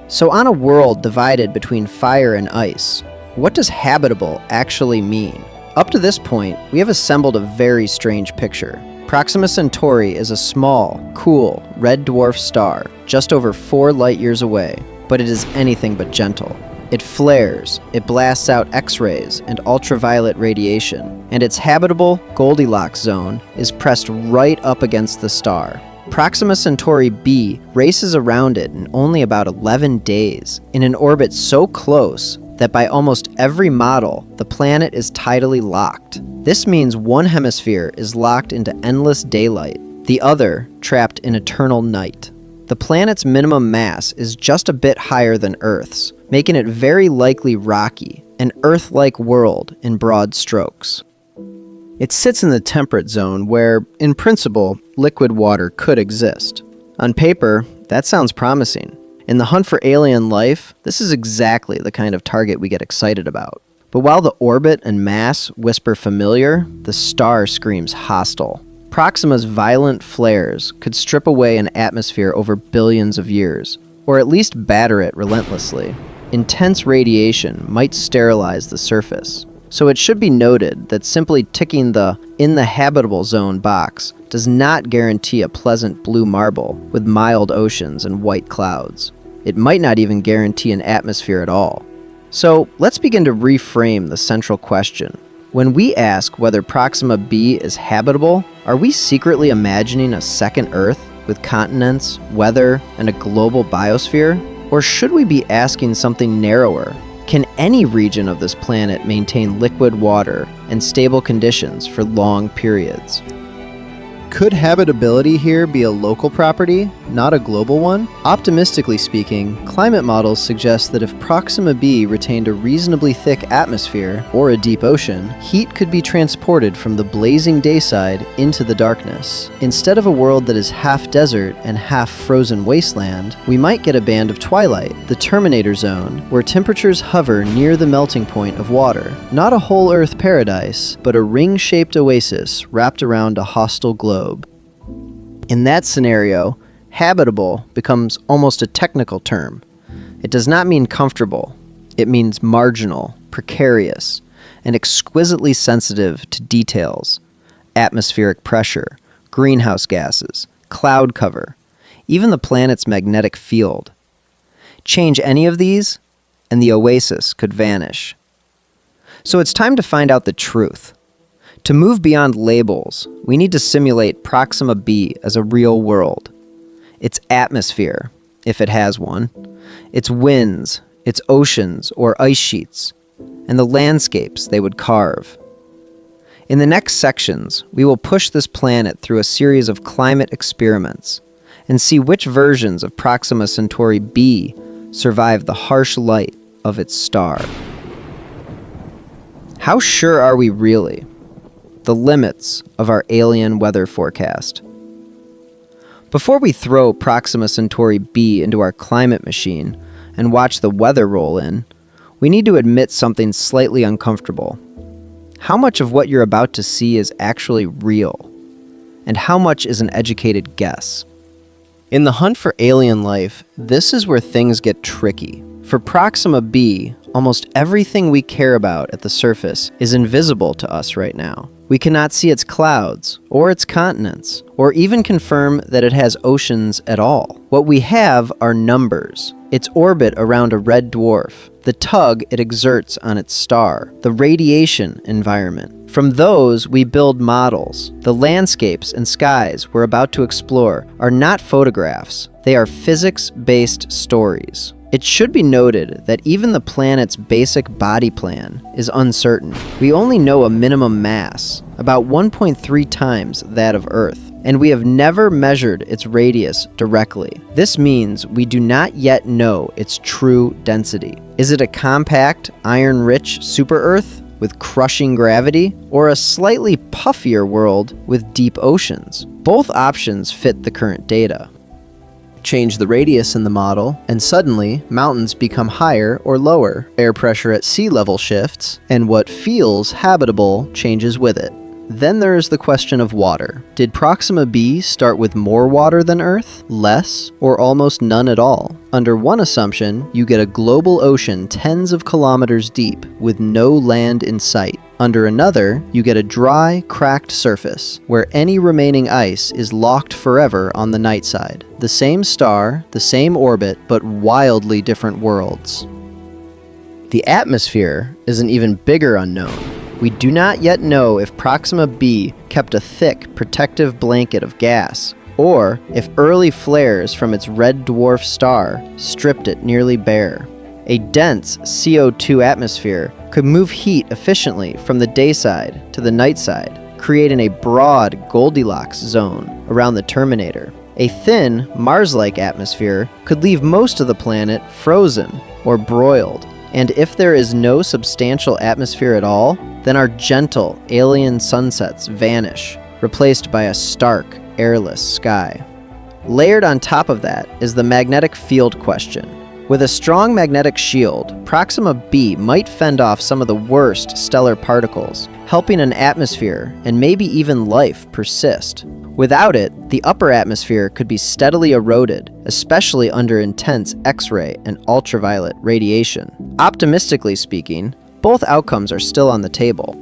So on a world divided between fire and ice, what does habitable actually mean? Up to this point, we have assembled a very strange picture. Proxima Centauri is a small, cool, red dwarf star just over 4 light-years away, but it is anything but gentle. It flares, it blasts out X-rays and ultraviolet radiation, and its habitable Goldilocks zone is pressed right up against the star. Proxima Centauri b races around it in only about 11 days, in an orbit so close that by almost every model, the planet is tidally locked. This means one hemisphere is locked into endless daylight, the other trapped in eternal night. The planet's minimum mass is just a bit higher than Earth's, making it very likely rocky, an Earth-like world in broad strokes. It sits in the temperate zone where, in principle, liquid water could exist. On paper, that sounds promising. In the hunt for alien life, this is exactly the kind of target we get excited about. But while the orbit and mass whisper familiar, the star screams hostile. Proxima's violent flares could strip away an atmosphere over billions of years, or at least batter it relentlessly. Intense radiation might sterilize the surface. So it should be noted that simply ticking the "in the habitable zone" box does not guarantee a pleasant blue marble with mild oceans and white clouds. It might not even guarantee an atmosphere at all. So let's begin to reframe the central question. When we ask whether Proxima b is habitable, are we secretly imagining a second Earth with continents, weather, and a global biosphere? Or should we be asking something narrower? Can any region of this planet maintain liquid water and stable conditions for long periods? Could habitability here be a local property, not a global one? Optimistically speaking, climate models suggest that if Proxima b retained a reasonably thick atmosphere, or a deep ocean, heat could be transported from the blazing dayside into the darkness. Instead of a world that is half desert and half frozen wasteland, we might get a band of twilight, the Terminator zone, where temperatures hover near the melting point of water. Not a whole Earth paradise, but a ring-shaped oasis wrapped around a hostile globe. In that scenario, habitable becomes almost a technical term. It does not mean comfortable. It means marginal, precarious, and exquisitely sensitive to details: atmospheric pressure, greenhouse gases, cloud cover, even the planet's magnetic field. Change any of these, and the oasis could vanish. So it's time to find out the truth. To move beyond labels, we need to simulate Proxima b as a real world. Its atmosphere, if it has one, its winds, its oceans or ice sheets, and the landscapes they would carve. In the next sections, we will push this planet through a series of climate experiments and see which versions of Proxima Centauri b survive the harsh light of its star. How sure are we really? The limits of our alien weather forecast. Before we throw Proxima Centauri b into our climate machine and watch the weather roll in, we need to admit something slightly uncomfortable. How much of what you're about to see is actually real? And how much is an educated guess? In the hunt for alien life, this is where things get tricky. For Proxima b, almost everything we care about at the surface is invisible to us right now. We cannot see its clouds, or its continents, or even confirm that it has oceans at all. What we have are numbers: its orbit around a red dwarf, the tug it exerts on its star, the radiation environment. From those, we build models. The landscapes and skies we're about to explore are not photographs. They are physics-based stories. It should be noted that even the planet's basic body plan is uncertain. We only know a minimum mass, about 1.3 times that of Earth, and we have never measured its radius directly. This means we do not yet know its true density. Is it a compact, iron-rich super-Earth with crushing gravity, or a slightly puffier world with deep oceans? Both options fit the current data. Change the radius in the model, and suddenly, mountains become higher or lower, air pressure at sea level shifts, and what feels habitable changes with it. Then there is the question of water. Did Proxima b start with more water than Earth, less, or almost none at all? Under one assumption, you get a global ocean tens of kilometers deep with no land in sight. Under another, you get a dry, cracked surface, where any remaining ice is locked forever on the night side. The same star, the same orbit, but wildly different worlds. The atmosphere is an even bigger unknown. We do not yet know if Proxima b kept a thick, protective blanket of gas, or if early flares from its red dwarf star stripped it nearly bare. A dense CO2 atmosphere could move heat efficiently from the dayside to the nightside, creating a broad Goldilocks zone around the Terminator. A thin, Mars-like atmosphere could leave most of the planet frozen or broiled. And if there is no substantial atmosphere at all, then our gentle, alien sunsets vanish, replaced by a stark, airless sky. Layered on top of that is the magnetic field question. With a strong magnetic shield, Proxima b might fend off some of the worst stellar particles, helping an atmosphere and maybe even life persist. Without it, the upper atmosphere could be steadily eroded, especially under intense X-ray and ultraviolet radiation. Optimistically speaking, both outcomes are still on the table.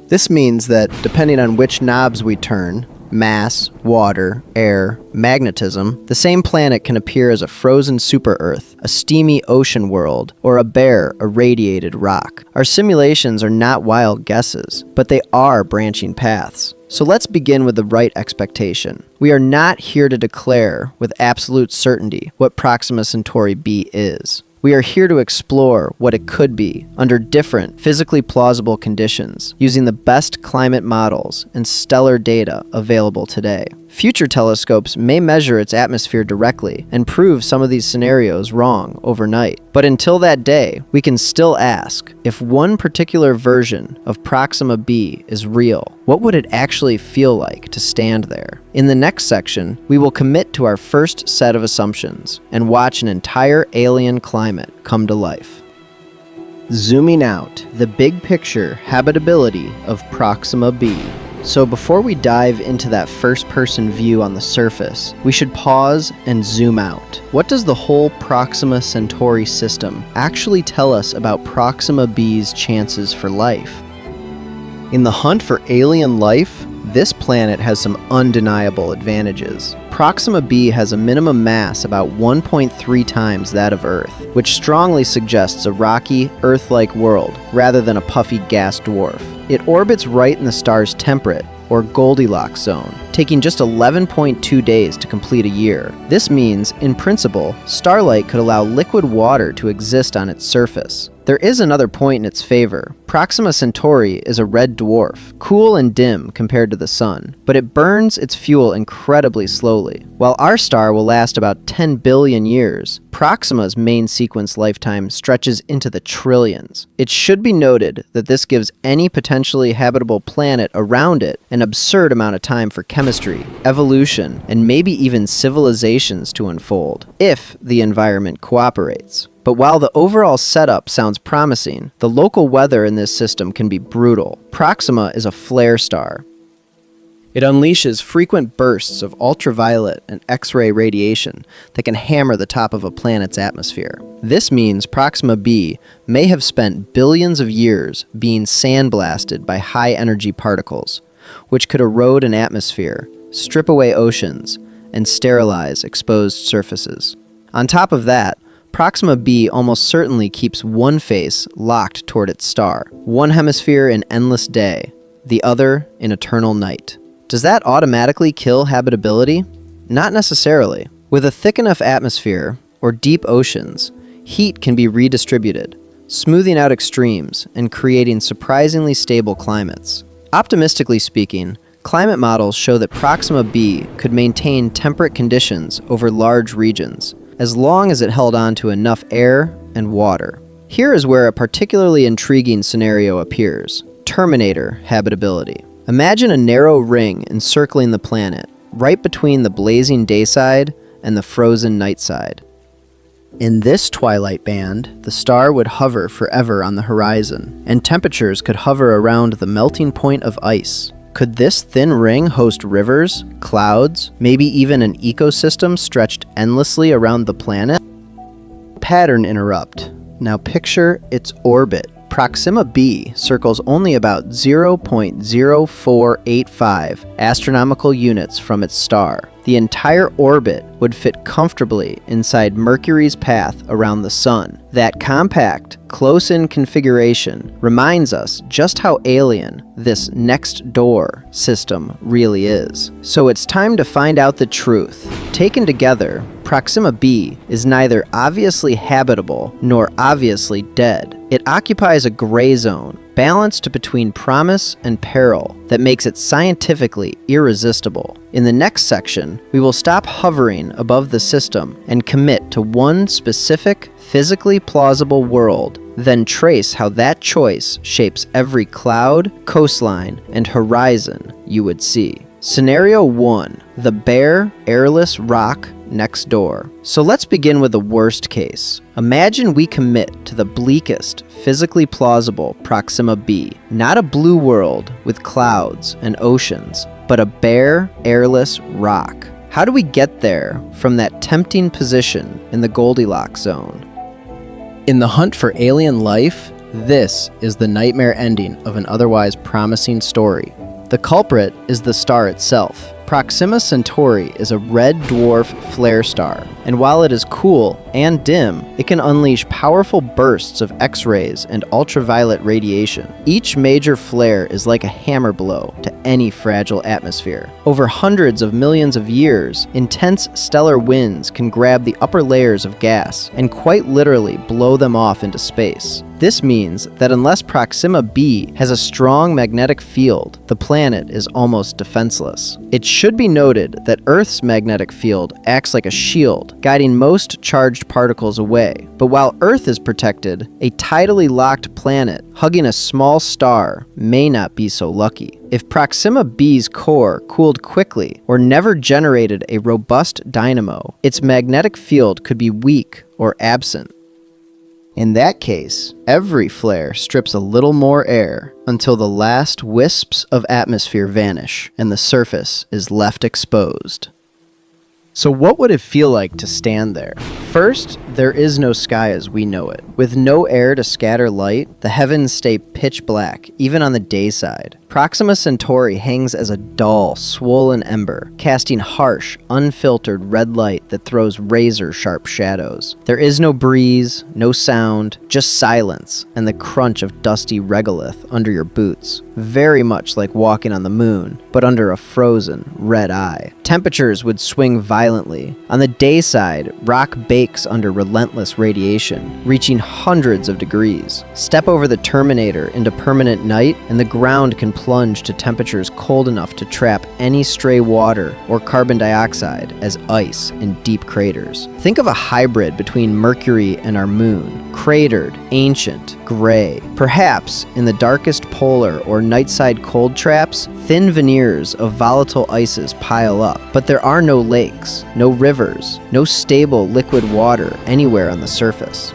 This means that, depending on which knobs we turn, mass, water, air, magnetism, the same planet can appear as a frozen super-Earth, a steamy ocean world, or a bare, irradiated rock. Our simulations are not wild guesses, but they are branching paths. So let's begin with the right expectation. We are not here to declare with absolute certainty what Proxima Centauri b is. We are here to explore what it could be under different, physically plausible conditions, using the best climate models and stellar data available today. Future telescopes may measure its atmosphere directly and prove some of these scenarios wrong overnight. But until that day, we can still ask, if one particular version of Proxima b is real, what would it actually feel like to stand there? In the next section, we will commit to our first set of assumptions and watch an entire alien climate come to life. Zooming out, the big picture habitability of Proxima b. So before we dive into that first-person view on the surface, we should pause and zoom out. What does the whole Proxima Centauri system actually tell us about Proxima b's chances for life? In the hunt for alien life, this planet has some undeniable advantages. Proxima b has a minimum mass about 1.3 times that of Earth, which strongly suggests a rocky, Earth-like world rather than a puffy gas dwarf. It orbits right in the star's temperate, or Goldilocks zone, taking just 11.2 days to complete a year. This means, in principle, starlight could allow liquid water to exist on its surface. There is another point in its favor. Proxima Centauri is a red dwarf, cool and dim compared to the Sun, but it burns its fuel incredibly slowly. While our star will last about 10 billion years, Proxima's main sequence lifetime stretches into the trillions. It should be noted that this gives any potentially habitable planet around it an absurd amount of time for chemistry, evolution, and maybe even civilizations to unfold, if the environment cooperates. But while the overall setup sounds promising, the local weather in this system can be brutal. Proxima is a flare star. It unleashes frequent bursts of ultraviolet and X-ray radiation that can hammer the top of a planet's atmosphere. This means Proxima b may have spent billions of years being sandblasted by high-energy particles, which could erode an atmosphere, strip away oceans, and sterilize exposed surfaces. On top of that, Proxima b almost certainly keeps one face locked toward its star, one hemisphere in endless day, the other in eternal night. Does that automatically kill habitability? Not necessarily. With a thick enough atmosphere, or deep oceans, heat can be redistributed, smoothing out extremes and creating surprisingly stable climates. Optimistically speaking, climate models show that Proxima b could maintain temperate conditions over large regions, as long as it held on to enough air and water. Here is where a particularly intriguing scenario appears: Terminator habitability. Imagine a narrow ring encircling the planet, right between the blazing day side and the frozen night side. In this twilight band, the star would hover forever on the horizon, and temperatures could hover around the melting point of ice. Could this thin ring host rivers, clouds, maybe even an ecosystem stretched endlessly around the planet? Pattern interrupt. Now picture its orbit. Proxima b circles only about 0.0485 astronomical units from its star. The entire orbit would fit comfortably inside Mercury's path around the Sun. That compact, close-in configuration reminds us just how alien this next-door system really is. So it's time to find out the truth. Taken together, Proxima b is neither obviously habitable nor obviously dead. It occupies a gray zone, balanced between promise and peril, that makes it scientifically irresistible. In the next section, we will stop hovering above the system and commit to one specific, physically plausible world, then trace how that choice shapes every cloud, coastline, and horizon you would see. Scenario 1. The bare, airless rock next door. So let's begin with the worst case. Imagine we commit to the bleakest, physically plausible Proxima b. Not a blue world with clouds and oceans, but a bare, airless rock. How do we get there from that tempting position in the Goldilocks zone? In the hunt for alien life, this is the nightmare ending of an otherwise promising story. The culprit is the star itself. Proxima Centauri is a red dwarf flare star, And while it is cool and dim, it can unleash powerful bursts of X-rays and ultraviolet radiation. Each major flare is like a hammer blow to any fragile atmosphere. Over hundreds of millions of years, intense stellar winds can grab the upper layers of gas and quite literally blow them off into space. This means that unless Proxima b has a strong magnetic field, the planet is almost defenseless. It should be noted that Earth's magnetic field acts like a shield, guiding most charged particles away. But while Earth is protected, a tidally locked planet hugging a small star may not be so lucky. If Proxima b's core cooled quickly or never generated a robust dynamo, its magnetic field could be weak or absent. In that case, every flare strips a little more air until the last wisps of atmosphere vanish and the surface is left exposed. So what would it feel like to stand there? First, there is no sky as we know it. With no air to scatter light, the heavens stay pitch black, even on the day side. Proxima Centauri hangs as a dull, swollen ember, casting harsh, unfiltered red light that throws razor-sharp shadows. There is no breeze, no sound, just silence and the crunch of dusty regolith under your boots. Very much like walking on the moon, but under a frozen, red eye. Temperatures would swing violently. On the day side, rock bakes under relentless radiation, reaching hundreds of degrees. Step over the Terminator into permanent night, and the ground can plunge to temperatures cold enough to trap any stray water or carbon dioxide as ice in deep craters. Think of a hybrid between Mercury and our moon, cratered, ancient, gray. Perhaps in the darkest polar or nightside cold traps, thin veneers of volatile ices pile up, but there are no lakes, no rivers, no stable liquid water anywhere on the surface.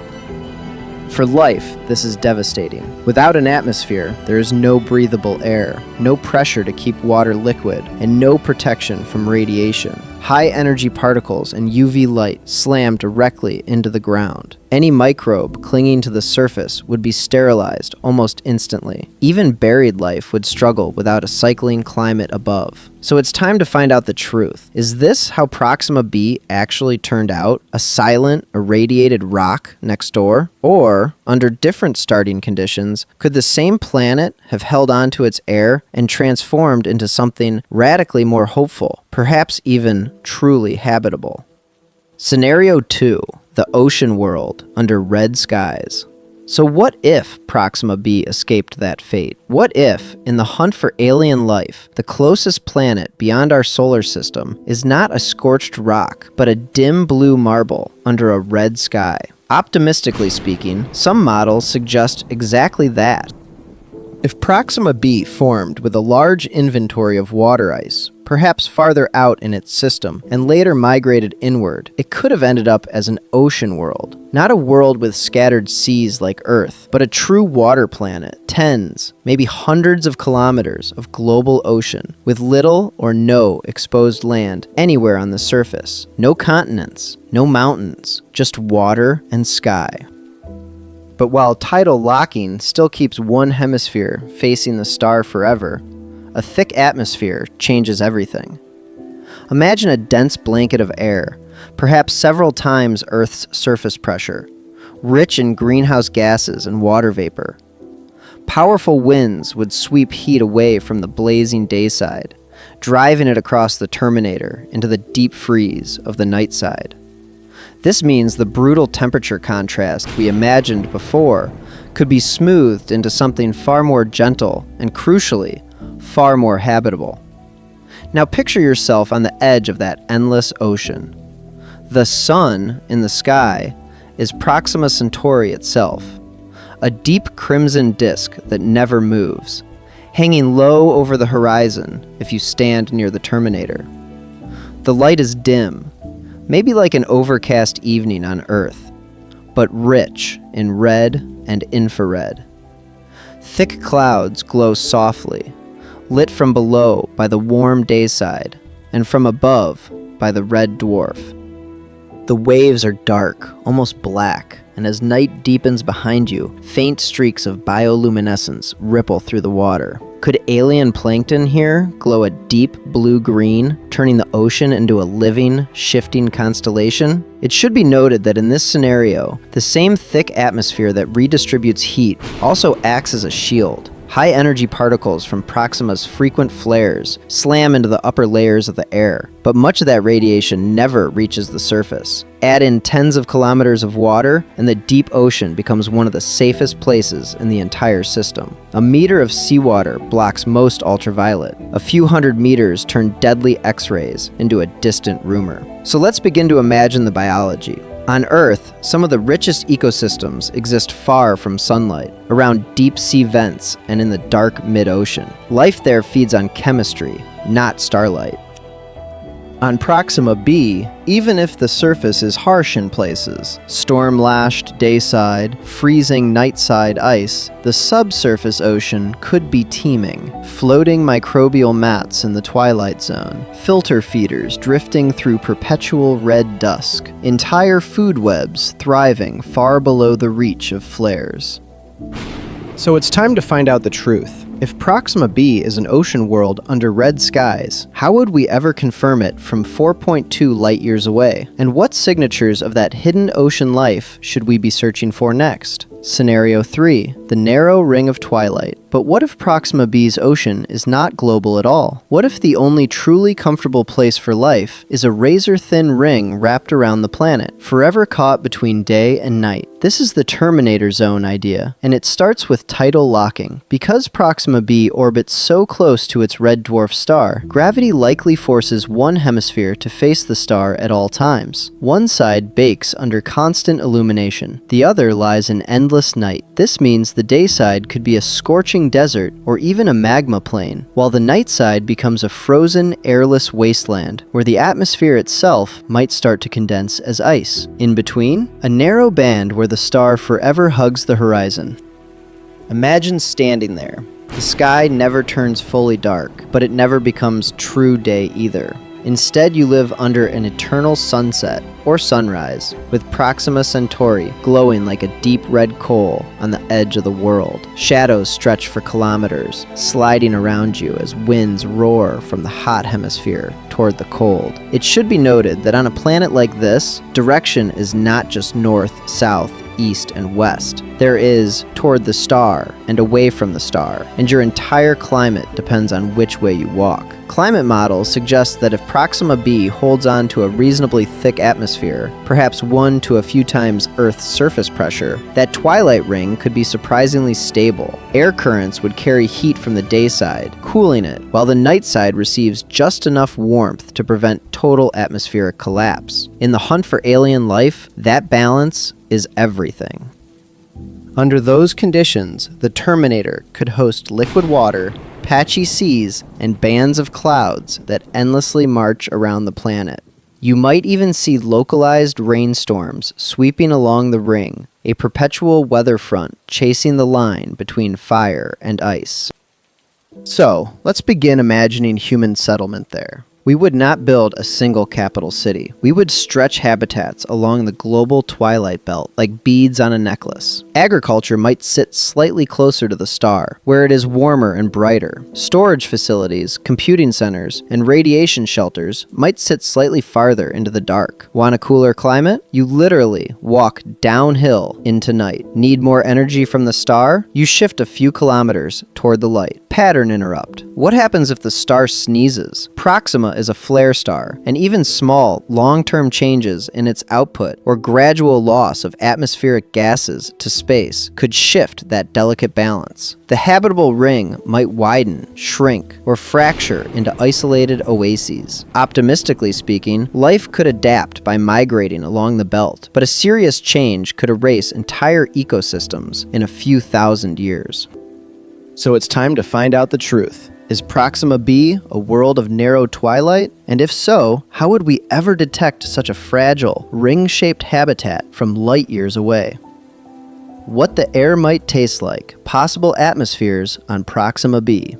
For life, this is devastating. Without an atmosphere, there is no breathable air, no pressure to keep water liquid, and no protection from radiation. High-energy particles and UV light slam directly into the ground. Any microbe clinging to the surface would be sterilized almost instantly. Even buried life would struggle without a cycling climate above. So it's time to find out the truth. Is this how Proxima b actually turned out? A silent, irradiated rock next door? Or, under different starting conditions, could the same planet have held on to its air and transformed into something radically more hopeful, perhaps even truly habitable? Scenario 2. The ocean world under red skies. So what if Proxima b escaped that fate? What if, in the hunt for alien life, the closest planet beyond our solar system is not a scorched rock, but a dim blue marble under a red sky? Optimistically speaking, some models suggest exactly that. If Proxima b formed with a large inventory of water ice, perhaps farther out in its system, and later migrated inward, it could have ended up as an ocean world. Not a world with scattered seas like Earth, but a true water planet. Tens, maybe hundreds of kilometers of global ocean, with little or no exposed land anywhere on the surface. No continents, no mountains, just water and sky. But while tidal locking still keeps one hemisphere facing the star forever, a thick atmosphere changes everything. Imagine a dense blanket of air, perhaps several times Earth's surface pressure, rich in greenhouse gases and water vapor. Powerful winds would sweep heat away from the blazing dayside, driving it across the Terminator into the deep freeze of the night side. This means the brutal temperature contrast we imagined before could be smoothed into something far more gentle and, crucially, far more habitable. Now picture yourself on the edge of that endless ocean. The sun in the sky is Proxima Centauri itself, a deep crimson disk that never moves, hanging low over the horizon if you stand near the Terminator. The light is dim, maybe like an overcast evening on Earth, but rich in red and infrared. Thick clouds glow softly, lit from below by the warm dayside, and from above by the red dwarf. The waves are dark, almost black, and as night deepens behind you, faint streaks of bioluminescence ripple through the water. Could alien plankton here glow a deep blue-green, turning the ocean into a living, shifting constellation? It should be noted that in this scenario, the same thick atmosphere that redistributes heat also acts as a shield. High-energy particles from Proxima's frequent flares slam into the upper layers of the air, but much of that radiation never reaches the surface. Add in tens of kilometers of water, and the deep ocean becomes one of the safest places in the entire system. A meter of seawater blocks most ultraviolet. A few hundred meters turn deadly X-rays into a distant rumor. So let's begin to imagine the biology. On Earth, some of the richest ecosystems exist far from sunlight, around deep-sea vents and in the dark mid-ocean. Life there feeds on chemistry, not starlight. On Proxima b, even if the surface is harsh in places, storm-lashed dayside, freezing nightside ice, the subsurface ocean could be teeming. Floating microbial mats in the twilight zone, filter feeders drifting through perpetual red dusk, entire food webs thriving far below the reach of flares. So it's time to find out the truth. If Proxima b is an ocean world under red skies, how would we ever confirm it from 4.2 light-years away? And what signatures of that hidden ocean life should we be searching for next? Scenario 3, the narrow ring of twilight. But what if Proxima b's ocean is not global at all? What if the only truly comfortable place for life is a razor-thin ring wrapped around the planet, forever caught between day and night? This is the Terminator Zone idea, and it starts with tidal locking. Because Proxima b orbits so close to its red dwarf star, gravity likely forces one hemisphere to face the star at all times. One side bakes under constant illumination, the other lies in endless night. This means the day side could be a scorching desert or even a magma plain, while the night side becomes a frozen, airless wasteland where the atmosphere itself might start to condense as ice. In between, a narrow band where the star forever hugs the horizon. Imagine standing there. The sky never turns fully dark, but it never becomes true day either. Instead, you live under an eternal sunset, or sunrise, with Proxima Centauri glowing like a deep red coal on the edge of the world. Shadows stretch for kilometers, sliding around you as winds roar from the hot hemisphere toward the cold. It should be noted that on a planet like this, direction is not just north, south, east, and west. There is toward the star and away from the star, and your entire climate depends on which way you walk. Climate models suggest that if Proxima b holds on to a reasonably thick atmosphere, perhaps 1 to a few times Earth's surface pressure, that twilight ring could be surprisingly stable. Air currents would carry heat from the day side, cooling it, while the night side receives just enough warmth to prevent total atmospheric collapse. In the hunt for alien life, that balance is everything. Under those conditions, the Terminator could host liquid water, patchy seas, and bands of clouds that endlessly march around the planet. You might even see localized rainstorms sweeping along the ring, a perpetual weather front chasing the line between fire and ice. So, let's begin imagining human settlement there. We would not build a single capital city. We would stretch habitats along the global twilight belt like beads on a necklace. Agriculture might sit slightly closer to the star, where it is warmer and brighter. Storage facilities, computing centers, and radiation shelters might sit slightly farther into the dark. Want a cooler climate? You literally walk downhill into night. Need more energy from the star? You shift a few kilometers toward the light. Pattern interrupt. What happens if the star sneezes? Proxima is a flare star, and even small, long-term changes in its output or gradual loss of atmospheric gases to space could shift that delicate balance. The habitable ring might widen, shrink, or fracture into isolated oases. Optimistically speaking, life could adapt by migrating along the belt, but a serious change could erase entire ecosystems in a few thousand years. So it's time to find out the truth. Is Proxima b a world of narrow twilight? And if so, how would we ever detect such a fragile, ring-shaped habitat from light years away? What the air might taste like, possible atmospheres on Proxima b.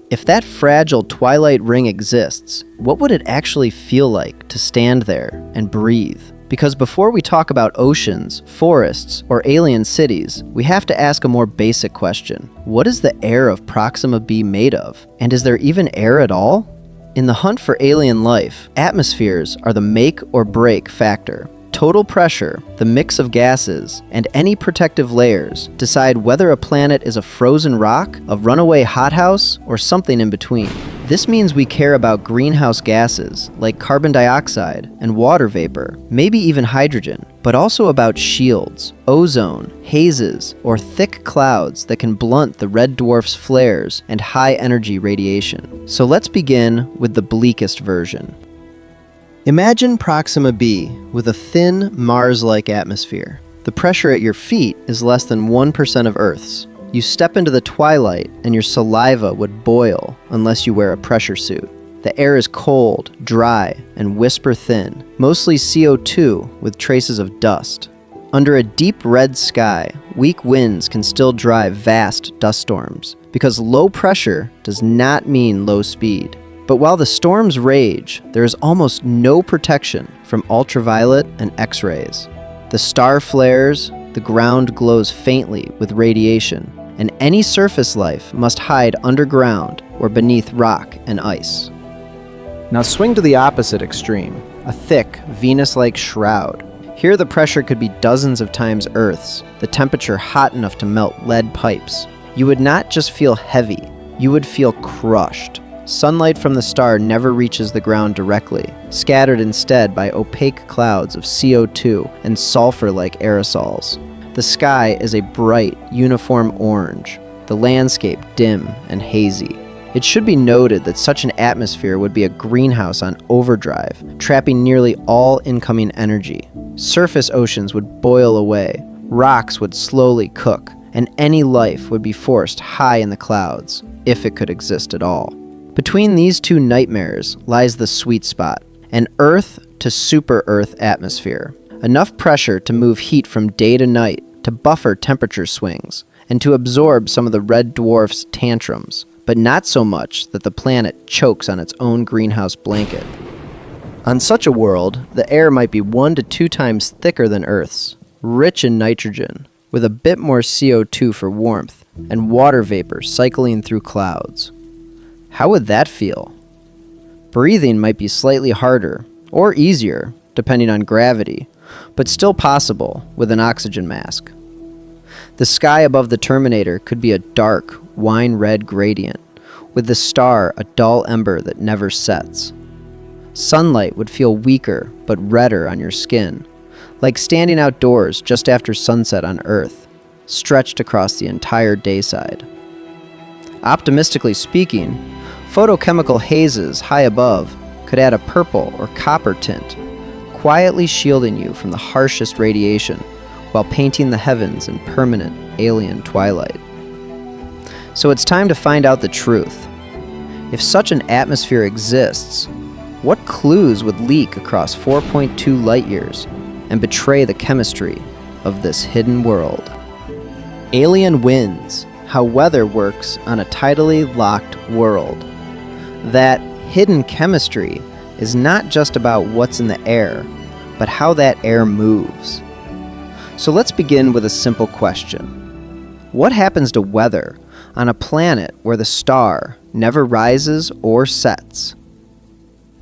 If that fragile twilight ring exists, what would it actually feel like to stand there and breathe? Because before we talk about oceans, forests, or alien cities, we have to ask a more basic question. What is the air of Proxima b made of? And is there even air at all? In the hunt for alien life, atmospheres are the make or break factor. Total pressure, the mix of gases, and any protective layers decide whether a planet is a frozen rock, a runaway hothouse, or something in between. This means we care about greenhouse gases like carbon dioxide and water vapor, maybe even hydrogen, but also about shields, ozone, hazes, or thick clouds that can blunt the red dwarf's flares and high-energy radiation. So let's begin with the bleakest version. Imagine Proxima b with a thin, Mars-like atmosphere. The pressure at your feet is less than 1% of Earth's. You step into the twilight and your saliva would boil unless you wear a pressure suit. The air is cold, dry, and whisper thin, mostly CO2 with traces of dust. Under a deep red sky, weak winds can still drive vast dust storms, because low pressure does not mean low speed. But while the storms rage, there is almost no protection from ultraviolet and X-rays. The star flares, the ground glows faintly with radiation, and any surface life must hide underground or beneath rock and ice. Now swing to the opposite extreme. A thick, Venus-like shroud. Here the pressure could be dozens of times Earth's, the temperature hot enough to melt lead pipes. You would not just feel heavy, you would feel crushed. Sunlight from the star never reaches the ground directly, scattered instead by opaque clouds of CO2 and sulfur-like aerosols. The sky is a bright, uniform orange, the landscape dim and hazy. It should be noted that such an atmosphere would be a greenhouse on overdrive, trapping nearly all incoming energy. Surface oceans would boil away, rocks would slowly cook, and any life would be forced high in the clouds, if it could exist at all. Between these two nightmares lies the sweet spot, an Earth to super-Earth atmosphere. Enough pressure to move heat from day to night, to buffer temperature swings, and to absorb some of the red dwarf's tantrums, but not so much that the planet chokes on its own greenhouse blanket. On such a world, the air might be 1 to 2 times thicker than Earth's, rich in nitrogen, with a bit more CO2 for warmth, and water vapor cycling through clouds. How would that feel? Breathing might be slightly harder, or easier, depending on gravity, but still possible with an oxygen mask. The sky above the Terminator could be a dark, wine-red gradient, with the star a dull ember that never sets. Sunlight would feel weaker but redder on your skin, like standing outdoors just after sunset on Earth, stretched across the entire dayside. Optimistically speaking, photochemical hazes high above could add a purple or copper tint, quietly shielding you from the harshest radiation while painting the heavens in permanent alien twilight. So it's time to find out the truth. If such an atmosphere exists, what clues would leak across 4.2 light-years and betray the chemistry of this hidden world? Alien winds, how weather works on a tidally locked world. That hidden chemistry is not just about what's in the air, but how that air moves. So let's begin with a simple question. What happens to weather on a planet where the star never rises or sets?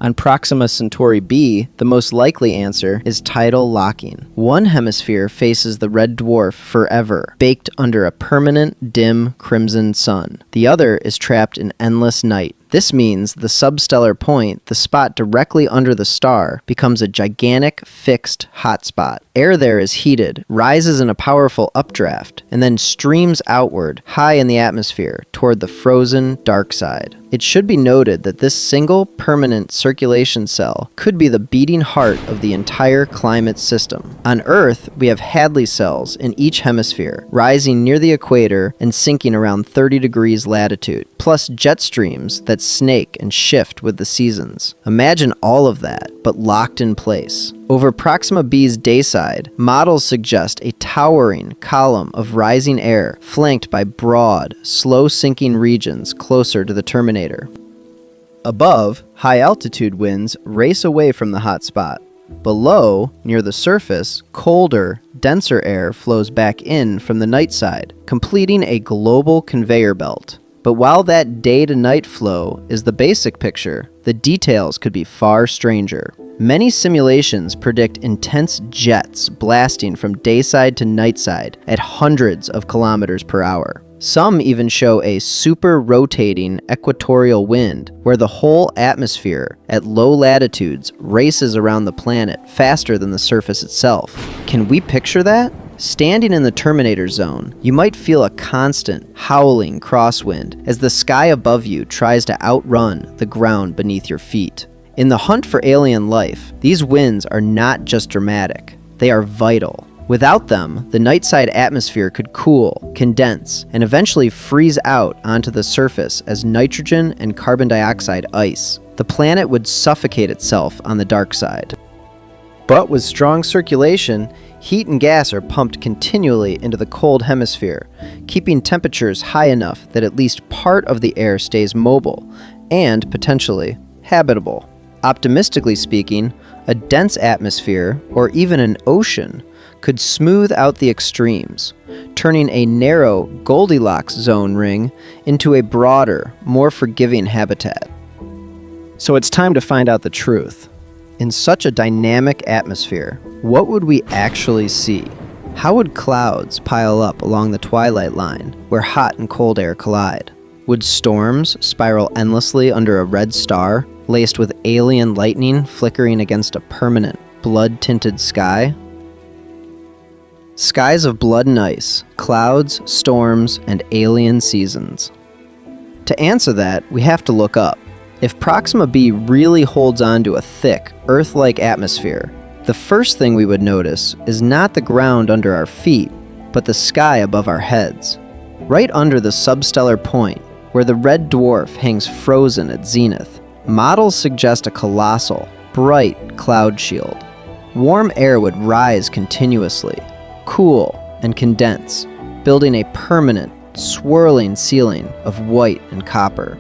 On Proxima Centauri b, the most likely answer is tidal locking. One hemisphere faces the red dwarf forever, baked under a permanent, dim, crimson sun. The other is trapped in endless night. This means the substellar point, the spot directly under the star, becomes a gigantic, fixed hotspot. Air there is heated, rises in a powerful updraft, and then streams outward, high in the atmosphere, toward the frozen, dark side. It should be noted that this single, permanent circulation cell could be the beating heart of the entire climate system. On Earth, we have Hadley cells in each hemisphere, rising near the equator and sinking around 30 degrees latitude, plus jet streams that snake and shift with the seasons. Imagine all of that, but locked in place. Over Proxima b's dayside, models suggest a towering column of rising air flanked by broad, slow-sinking regions closer to the Terminator. Above, high-altitude winds race away from the hot spot, Below, near the surface, colder, denser air flows back in from the night side, completing a global conveyor belt. But while that day-to-night flow is the basic picture, the details could be far stranger. Many simulations predict intense jets blasting from dayside to nightside at hundreds of kilometers per hour. Some even show a super-rotating equatorial wind where the whole atmosphere at low latitudes races around the planet faster than the surface itself. Can we picture that? Standing in the Terminator zone, you might feel a constant, howling crosswind as the sky above you tries to outrun the ground beneath your feet. In the hunt for alien life, these winds are not just dramatic, they are vital. Without them, the nightside atmosphere could cool, condense, and eventually freeze out onto the surface as nitrogen and carbon dioxide ice. The planet would suffocate itself on the dark side. But with strong circulation, heat and gas are pumped continually into the cold hemisphere, keeping temperatures high enough that at least part of the air stays mobile and, potentially, habitable. Optimistically speaking, a dense atmosphere, or even an ocean, could smooth out the extremes, turning a narrow Goldilocks zone ring into a broader, more forgiving habitat. So it's time to find out the truth. In such a dynamic atmosphere, what would we actually see? How would clouds pile up along the twilight line where hot and cold air collide? Would storms spiral endlessly under a red star, laced with alien lightning flickering against a permanent, blood-tinted sky? Skies of blood and ice, clouds, storms, and alien seasons. To answer that, we have to look up. If Proxima b really holds on to a thick, Earth-like atmosphere, the first thing we would notice is not the ground under our feet, but the sky above our heads. Right under the substellar point, where the red dwarf hangs frozen at zenith, models suggest a colossal, bright cloud shield. Warm air would rise continuously, cool and condense, building a permanent, swirling ceiling of white and copper.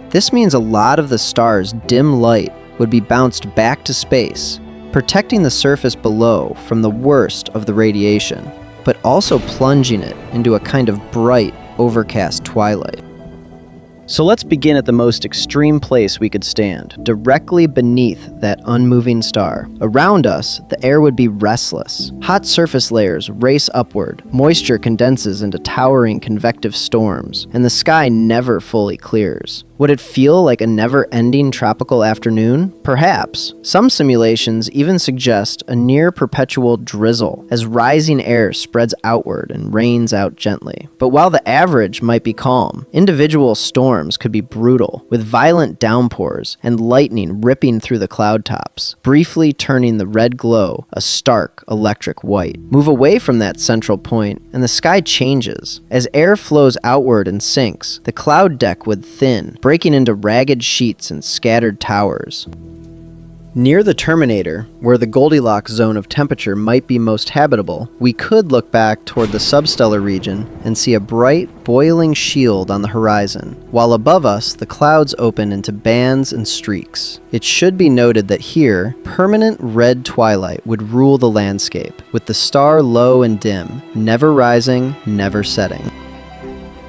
This means a lot of the star's dim light would be bounced back to space, protecting the surface below from the worst of the radiation, but also plunging it into a kind of bright, overcast twilight. So let's begin at the most extreme place we could stand, directly beneath that unmoving star. Around us, the air would be restless. Hot surface layers race upward, moisture condenses into towering convective storms, and the sky never fully clears. Would it feel like a never-ending tropical afternoon? Perhaps. Some simulations even suggest a near-perpetual drizzle as rising air spreads outward and rains out gently. But while the average might be calm, individual storms could be brutal, with violent downpours and lightning ripping through the cloud tops, briefly turning the red glow a stark electric white. Move away from that central point, and the sky changes. As air flows outward and sinks, the cloud deck would thin, breaking into ragged sheets and scattered towers. Near the Terminator, where the Goldilocks zone of temperature might be most habitable, we could look back toward the substellar region and see a bright, boiling shield on the horizon, while above us the clouds open into bands and streaks. It should be noted that here, permanent red twilight would rule the landscape, with the star low and dim, never rising, never setting.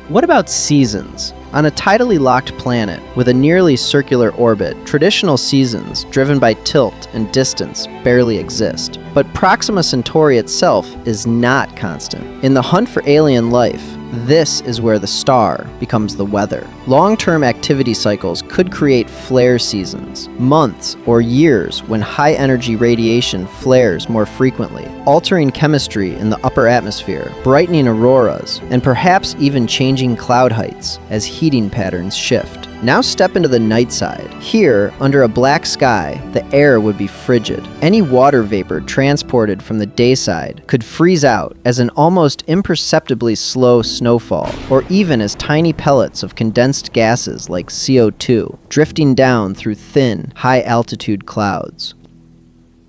What about seasons? On a tidally locked planet with a nearly circular orbit, traditional seasons, driven by tilt and distance, barely exist. But Proxima Centauri itself is not constant. In the hunt for alien life, this is where the star becomes the weather. Long-term activity cycles could create flare seasons, months or years when high-energy radiation flares more frequently, altering chemistry in the upper atmosphere, brightening auroras, and perhaps even changing cloud heights as heating patterns shift. Now step into the night side. Here, under a black sky, the air would be frigid. Any water vapor transported from the day side could freeze out as an almost imperceptibly slow snowfall, or even as tiny pellets of condensed gases like CO2, drifting down through thin, high-altitude clouds.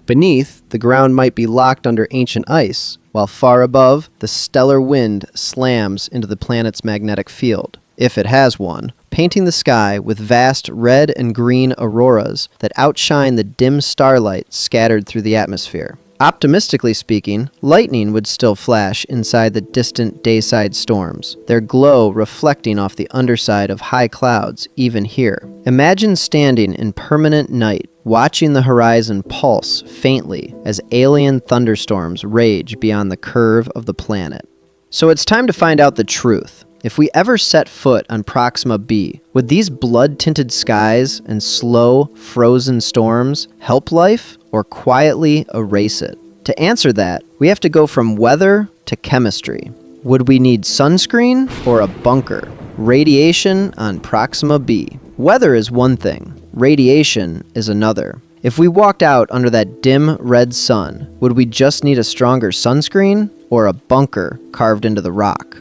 Beneath, the ground might be locked under ancient ice, while far above, the stellar wind slams into the planet's magnetic field, if it has one, painting the sky with vast red and green auroras that outshine the dim starlight scattered through the atmosphere. Optimistically speaking, lightning would still flash inside the distant dayside storms, their glow reflecting off the underside of high clouds even here. Imagine standing in permanent night, watching the horizon pulse faintly as alien thunderstorms rage beyond the curve of the planet. So it's time to find out the truth. If we ever set foot on Proxima b, would these blood-tinted skies and slow, frozen storms help life or quietly erase it? To answer that, we have to go from weather to chemistry. Would we need sunscreen or a bunker? Radiation on Proxima b. Weather is one thing, radiation is another. If we walked out under that dim red sun, would we just need a stronger sunscreen or a bunker carved into the rock?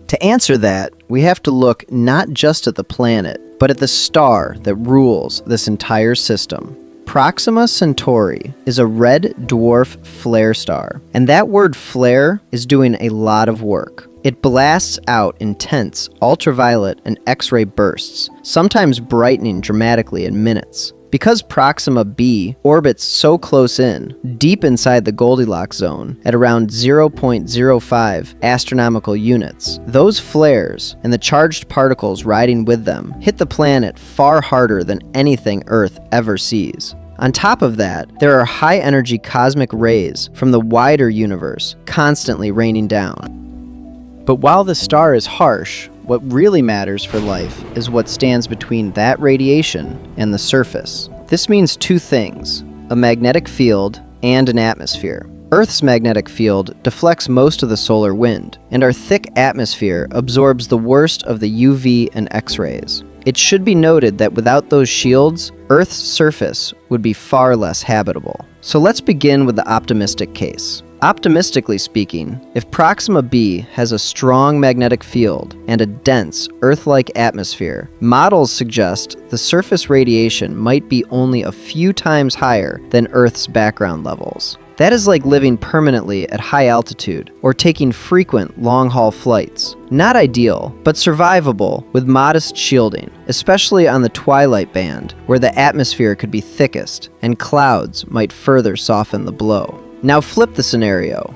To answer that, we have to look not just at the planet, but at the star that rules this entire system. Proxima Centauri is a red dwarf flare star, and that word flare is doing a lot of work. It blasts out intense ultraviolet and X-ray bursts, sometimes brightening dramatically in minutes. Because Proxima b orbits so close in, deep inside the Goldilocks zone, at around 0.05 astronomical units, those flares and the charged particles riding with them hit the planet far harder than anything Earth ever sees. On top of that, there are high-energy cosmic rays from the wider universe constantly raining down. But while the star is harsh, what really matters for life is what stands between that radiation and the surface. This means two things: a magnetic field and an atmosphere. Earth's magnetic field deflects most of the solar wind, and our thick atmosphere absorbs the worst of the UV and X-rays. It should be noted that without those shields, Earth's surface would be far less habitable. So let's begin with the optimistic case. Optimistically speaking, if Proxima b has a strong magnetic field and a dense, Earth-like atmosphere, models suggest the surface radiation might be only a few times higher than Earth's background levels. That is like living permanently at high altitude or taking frequent long-haul flights. Not ideal, but survivable with modest shielding, especially on the twilight band, where the atmosphere could be thickest and clouds might further soften the blow. Now flip the scenario.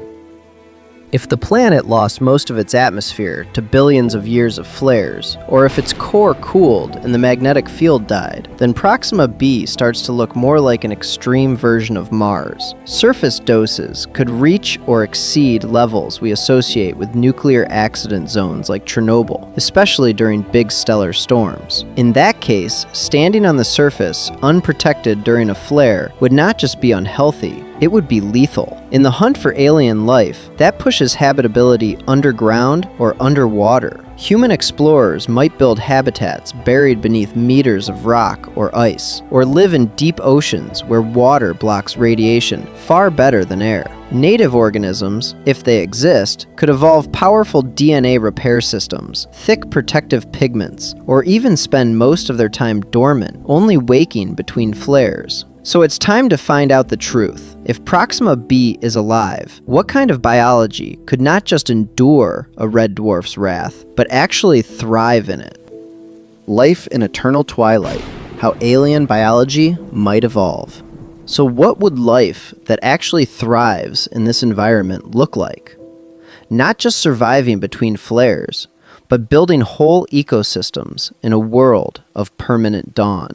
If the planet lost most of its atmosphere to billions of years of flares, or if its core cooled and the magnetic field died, then Proxima b starts to look more like an extreme version of Mars. Surface doses could reach or exceed levels we associate with nuclear accident zones like Chernobyl, especially during big stellar storms. In that case, standing on the surface unprotected during a flare would not just be unhealthy, it would be lethal. In the hunt for alien life, that pushes habitability underground or underwater. Human explorers might build habitats buried beneath meters of rock or ice, or live in deep oceans where water blocks radiation far better than air. Native organisms, if they exist, could evolve powerful DNA repair systems, thick protective pigments, or even spend most of their time dormant, only waking between flares. So it's time to find out the truth. If Proxima b is alive, what kind of biology could not just endure a red dwarf's wrath, but actually thrive in it? Life in eternal twilight, how alien biology might evolve. So what would life that actually thrives in this environment look like? Not just surviving between flares, but building whole ecosystems in a world of permanent dawn.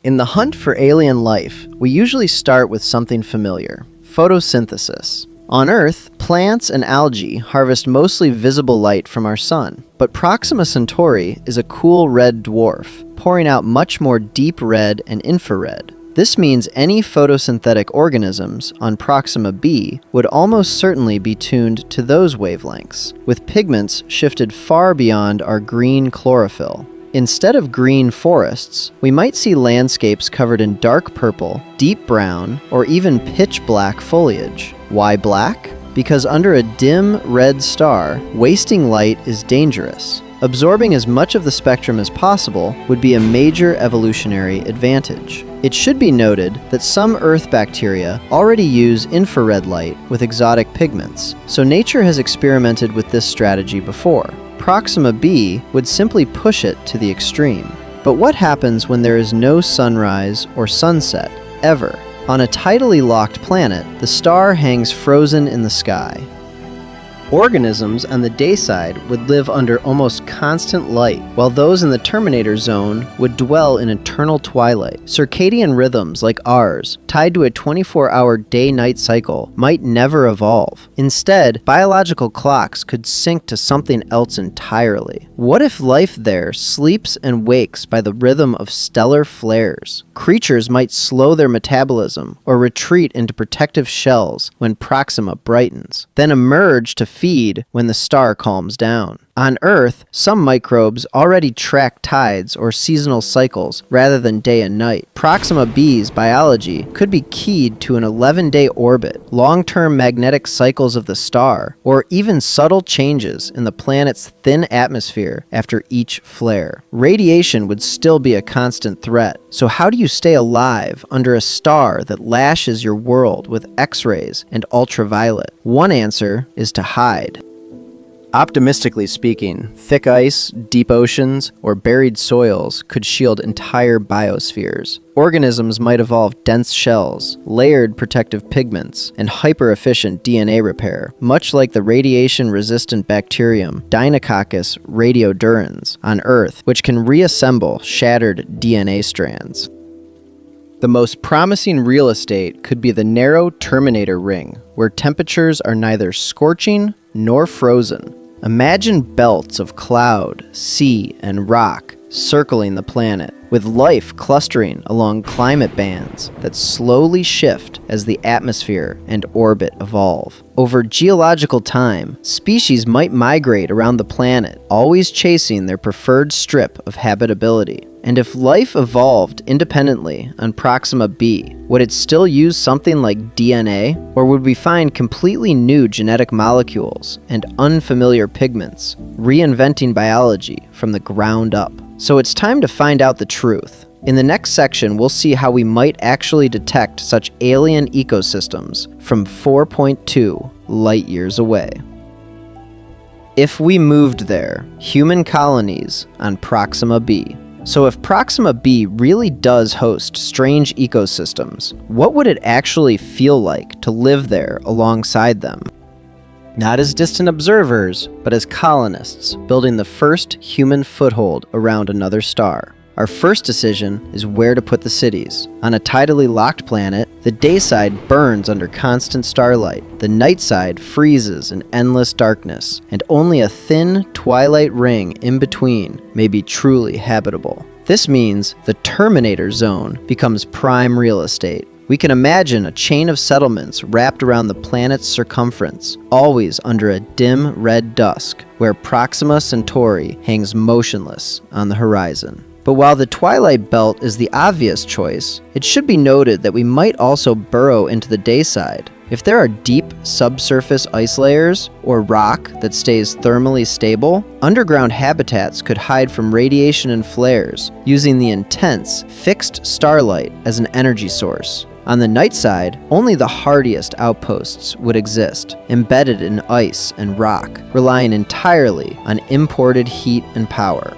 In the hunt for alien life, we usually start with something familiar: photosynthesis. On Earth, plants and algae harvest mostly visible light from our sun, but Proxima Centauri is a cool red dwarf, pouring out much more deep red and infrared. This means any photosynthetic organisms on Proxima b would almost certainly be tuned to those wavelengths, with pigments shifted far beyond our green chlorophyll. Instead of green forests, we might see landscapes covered in dark purple, deep brown, or even pitch black foliage. Why black? Because under a dim red star, wasting light is dangerous. Absorbing as much of the spectrum as possible would be a major evolutionary advantage. It should be noted that some Earth bacteria already use infrared light with exotic pigments, so nature has experimented with this strategy before. Proxima b would simply push it to the extreme. But what happens when there is no sunrise or sunset, ever? On a tidally locked planet, the star hangs frozen in the sky. Organisms on the day side would live under almost constant light, while those in the terminator zone would dwell in eternal twilight. Circadian rhythms like ours, tied to a 24-hour day-night cycle, might never evolve. Instead, biological clocks could sync to something else entirely. What if life there sleeps and wakes by the rhythm of stellar flares? Creatures might slow their metabolism or retreat into protective shells when Proxima brightens, then emerge to feed when the star calms down. On Earth, some microbes already track tides or seasonal cycles rather than day and night. Proxima b's biology could be keyed to an 11-day orbit, long-term magnetic cycles of the star, or even subtle changes in the planet's thin atmosphere after each flare. Radiation would still be a constant threat, so how do you stay alive under a star that lashes your world with X-rays and ultraviolet? One answer is to hide. Optimistically speaking, thick ice, deep oceans, or buried soils could shield entire biospheres. Organisms might evolve dense shells, layered protective pigments, and hyper-efficient DNA repair, much like the radiation-resistant bacterium Deinococcus radiodurans on Earth, which can reassemble shattered DNA strands. The most promising real estate could be the narrow terminator ring, where temperatures are neither scorching nor frozen. Imagine belts of cloud, sea, and rock circling the planet, with life clustering along climate bands that slowly shift as the atmosphere and orbit evolve. Over geological time, species might migrate around the planet, always chasing their preferred strip of habitability. And if life evolved independently on Proxima b, would it still use something like DNA? Or would we find completely new genetic molecules and unfamiliar pigments, reinventing biology from the ground up? So it's time to find out the truth. In the next section, we'll see how we might actually detect such alien ecosystems from 4.2 light-years away. If we moved there, human colonies on Proxima b. So if Proxima b really does host strange ecosystems, what would it actually feel like to live there alongside them? Not as distant observers, but as colonists, building the first human foothold around another star. Our first decision is where to put the cities. On a tidally locked planet, the day side burns under constant starlight, the night side freezes in endless darkness, and only a thin twilight ring in between may be truly habitable. This means the terminator zone becomes prime real estate. We can imagine a chain of settlements wrapped around the planet's circumference, always under a dim red dusk, where Proxima Centauri hangs motionless on the horizon. But while the twilight belt is the obvious choice, it should be noted that we might also burrow into the day side. If there are deep subsurface ice layers or rock that stays thermally stable, underground habitats could hide from radiation and flares, using the intense, fixed starlight as an energy source. On the night side, only the hardiest outposts would exist, embedded in ice and rock, relying entirely on imported heat and power.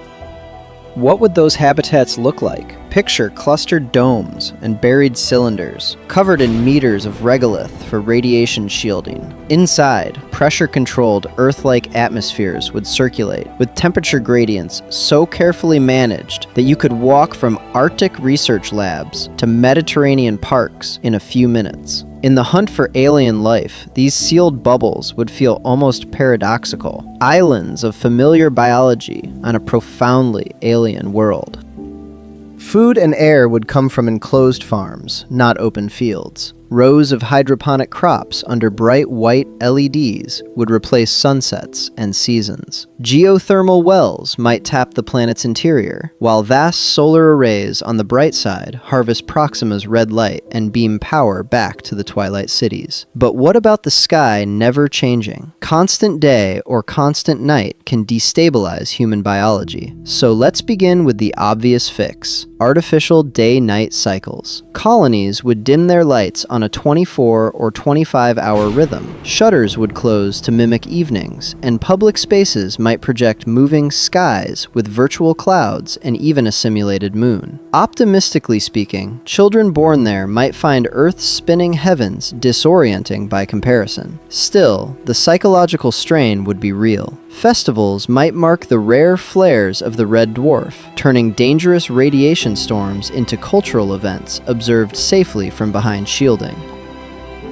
What would those habitats look like? Picture clustered domes and buried cylinders, covered in meters of regolith for radiation shielding. Inside, pressure-controlled Earth-like atmospheres would circulate, with temperature gradients so carefully managed that you could walk from Arctic research labs to Mediterranean parks in a few minutes. In the hunt for alien life, these sealed bubbles would feel almost paradoxical, islands of familiar biology on a profoundly alien world. Food and air would come from enclosed farms, not open fields. Rows of hydroponic crops under bright white LEDs would replace sunsets and seasons. Geothermal wells might tap the planet's interior, while vast solar arrays on the bright side harvest Proxima's red light and beam power back to the twilight cities. But what about the sky never changing? Constant day or constant night can destabilize human biology. So let's begin with the obvious fix: artificial day-night cycles. Colonies would dim their lights on a 24 or 25-hour rhythm. Shutters would close to mimic evenings, and public spaces might project moving skies with virtual clouds and even a simulated moon. Optimistically speaking, children born there might find Earth's spinning heavens disorienting by comparison. Still, the psychological strain would be real. Festivals might mark the rare flares of the red dwarf, turning dangerous radiation storms into cultural events observed safely from behind shielding.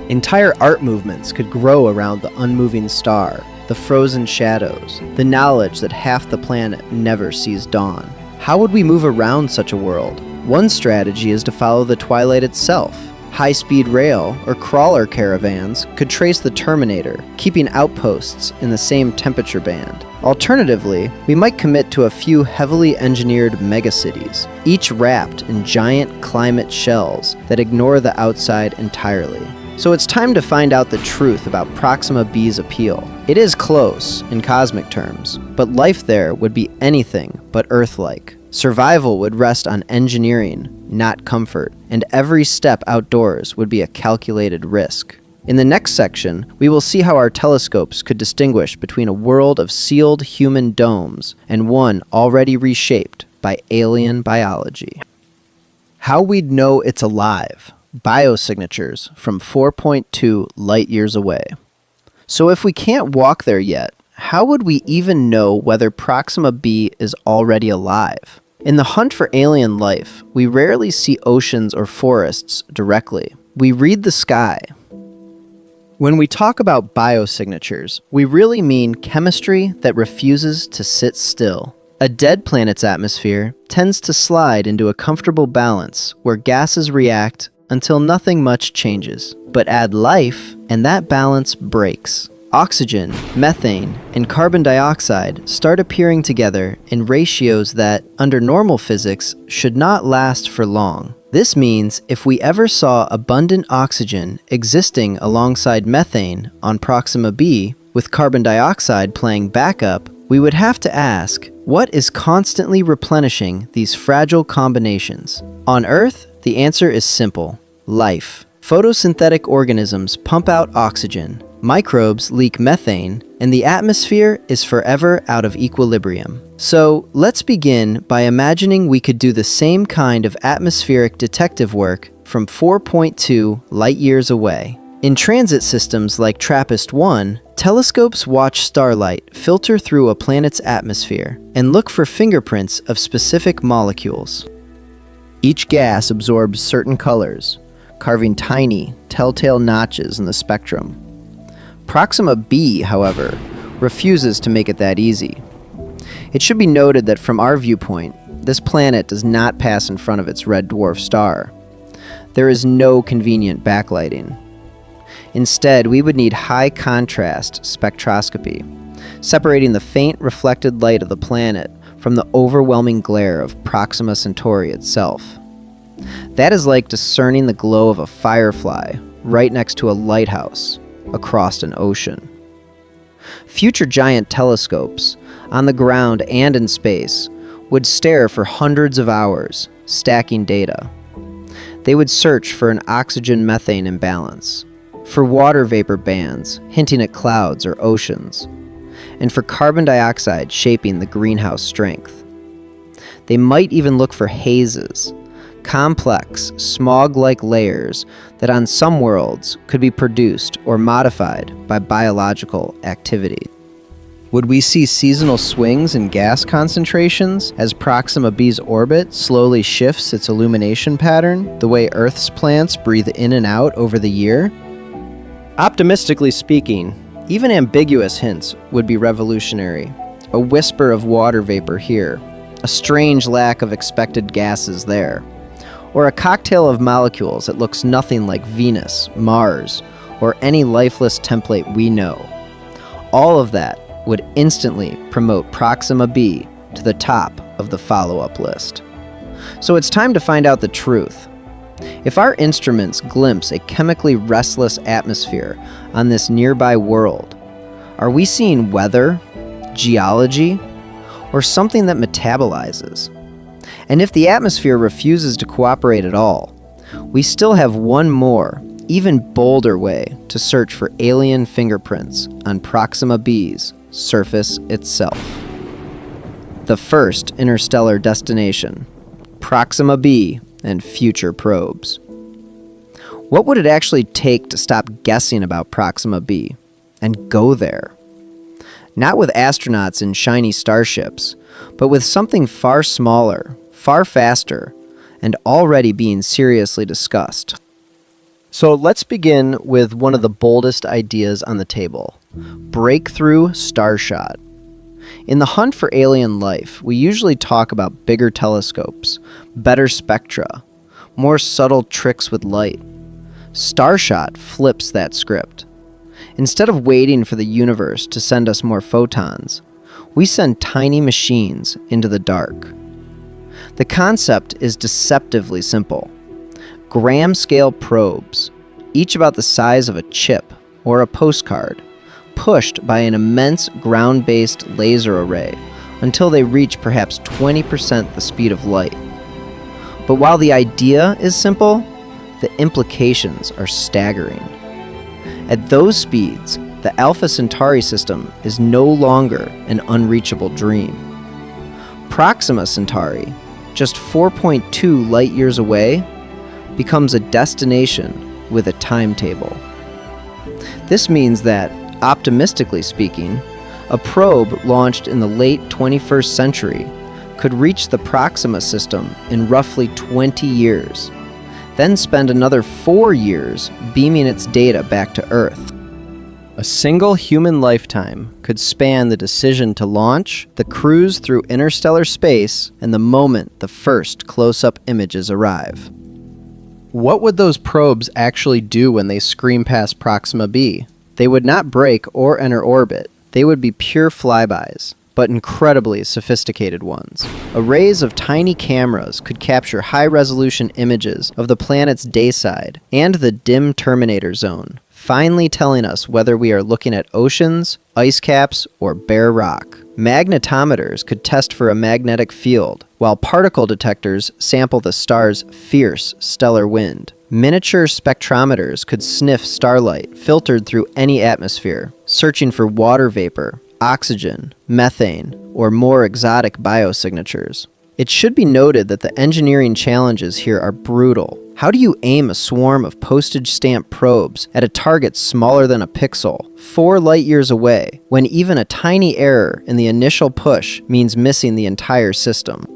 Entire art movements could grow around the unmoving star, the frozen shadows, the knowledge that half the planet never sees dawn. How would we move around such a world? One strategy is to follow the twilight itself. High-speed rail or crawler caravans could trace the terminator, keeping outposts in the same temperature band. Alternatively, we might commit to a few heavily engineered megacities, each wrapped in giant climate shells that ignore the outside entirely. So it's time to find out the truth about Proxima B's appeal. It is close in cosmic terms, but life there would be anything but Earth-like. Survival would rest on engineering, not comfort, and every step outdoors would be a calculated risk. In the next section, we will see how our telescopes could distinguish between a world of sealed human domes and one already reshaped by alien biology. How we'd know it's alive. Biosignatures from 4.2 light-years away. So if we can't walk there yet, how would we even know whether Proxima b is already alive? In the hunt for alien life, we rarely see oceans or forests directly. We read the sky. When we talk about biosignatures, we really mean chemistry that refuses to sit still. A dead planet's atmosphere tends to slide into a comfortable balance where gases react until nothing much changes. But add life, and that balance breaks. Oxygen, methane, and carbon dioxide start appearing together in ratios that, under normal physics, should not last for long. This means if we ever saw abundant oxygen existing alongside methane on Proxima b, with carbon dioxide playing backup, we would have to ask, what is constantly replenishing these fragile combinations? On Earth, the answer is simple: life. Photosynthetic organisms pump out oxygen, microbes leak methane, and the atmosphere is forever out of equilibrium. So let's begin by imagining we could do the same kind of atmospheric detective work from 4.2 light-years away. In transit systems like TRAPPIST-1, telescopes watch starlight filter through a planet's atmosphere and look for fingerprints of specific molecules. Each gas absorbs certain colors, carving tiny, telltale notches in the spectrum. Proxima b, however, refuses to make it that easy. It should be noted that from our viewpoint, this planet does not pass in front of its red dwarf star. There is no convenient backlighting. Instead, we would need high-contrast spectroscopy, separating the faint reflected light of the planet from the overwhelming glare of Proxima Centauri itself. That is like discerning the glow of a firefly right next to a lighthouse across an ocean. Future giant telescopes, on the ground and in space, would stare for hundreds of hours, stacking data. They would search for an oxygen-methane imbalance, for water vapor bands hinting at clouds or oceans, and for carbon dioxide shaping the greenhouse strength. They might even look for hazes, complex, smog-like layers that on some worlds could be produced or modified by biological activity. Would we see seasonal swings in gas concentrations as Proxima b's orbit slowly shifts its illumination pattern, the way Earth's plants breathe in and out over the year? Optimistically speaking, even ambiguous hints would be revolutionary. A whisper of water vapor here, a strange lack of expected gases there, or a cocktail of molecules that looks nothing like Venus, Mars, or any lifeless template we know. All of that would instantly promote Proxima b to the top of the follow-up list. So it's time to find out the truth. If our instruments glimpse a chemically restless atmosphere on this nearby world, are we seeing weather, geology, or something that metabolizes? And if the atmosphere refuses to cooperate at all, we still have one more, even bolder way to search for alien fingerprints on Proxima B's surface itself. The first interstellar destination, Proxima B and future probes. What would it actually take to stop guessing about Proxima B and go there? Not with astronauts in shiny starships, but with something far smaller, far faster, and already being seriously discussed. So let's begin with one of the boldest ideas on the table: breakthrough starshot. In the hunt for alien life, we usually talk about bigger telescopes, better spectra, more subtle tricks with light. Starshot flips that script. Instead of waiting for the universe to send us more photons, we send tiny machines into the dark. The concept is deceptively simple. Gram-scale probes, each about the size of a chip or a postcard, pushed by an immense ground-based laser array until they reach perhaps 20% the speed of light. But while the idea is simple, the implications are staggering. At those speeds, the Alpha Centauri system is no longer an unreachable dream. Proxima Centauri, just 4.2 light-years away, becomes a destination with a timetable. This means that, optimistically speaking, a probe launched in the late 21st century could reach the Proxima system in roughly 20 years, then spend another 4 years beaming its data back to Earth. A single human lifetime could span the decision to launch, the cruise through interstellar space, and the moment the first close-up images arrive. What would those probes actually do when they scream past Proxima B? They would not break or enter orbit. They would be pure flybys, but incredibly sophisticated ones. Arrays of tiny cameras could capture high-resolution images of the planet's dayside and the dim terminator zone, finally telling us whether we are looking at oceans, ice caps, or bare rock. Magnetometers could test for a magnetic field, while particle detectors sample the star's fierce stellar wind. Miniature spectrometers could sniff starlight filtered through any atmosphere, searching for water vapor, oxygen, methane, or more exotic biosignatures. It should be noted that the engineering challenges here are brutal. How do you aim a swarm of postage stamp probes at a target smaller than a pixel, 4 light-years away, when even a tiny error in the initial push means missing the entire system?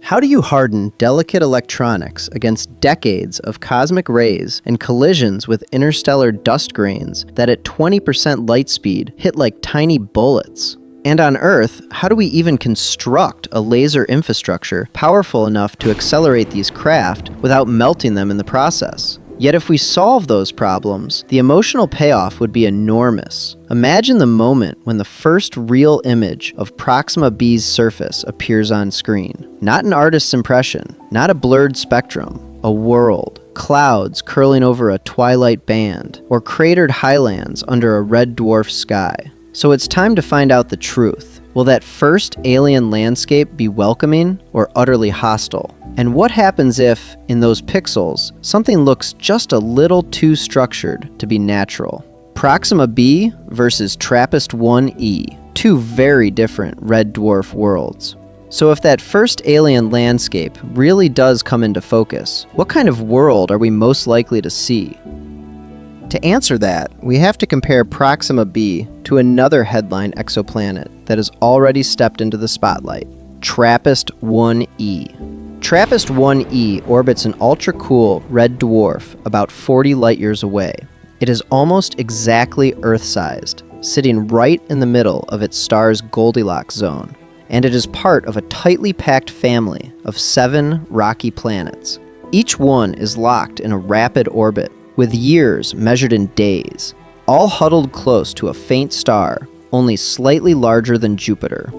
How do you harden delicate electronics against decades of cosmic rays and collisions with interstellar dust grains that at 20% light speed hit like tiny bullets? And on Earth, how do we even construct a laser infrastructure powerful enough to accelerate these craft without melting them in the process? Yet if we solve those problems, the emotional payoff would be enormous. Imagine the moment when the first real image of Proxima B's surface appears on screen. Not an artist's impression, not a blurred spectrum, a world. Clouds curling over a twilight band, or cratered highlands under a red dwarf sky. So it's time to find out the truth. Will that first alien landscape be welcoming or utterly hostile? And what happens if, in those pixels, something looks just a little too structured to be natural? Proxima B versus TRAPPIST-1e, two very different red dwarf worlds. So if that first alien landscape really does come into focus, what kind of world are we most likely to see? To answer that, we have to compare Proxima B to another headline exoplanet that has already stepped into the spotlight, TRAPPIST-1e. TRAPPIST-1e orbits an ultra-cool red dwarf about 40 light-years away. It is almost exactly Earth-sized, sitting right in the middle of its star's Goldilocks zone, and it is part of a tightly packed family of 7 rocky planets. Each one is locked in a rapid orbit, with years measured in days, all huddled close to a faint star, only slightly larger than Jupiter.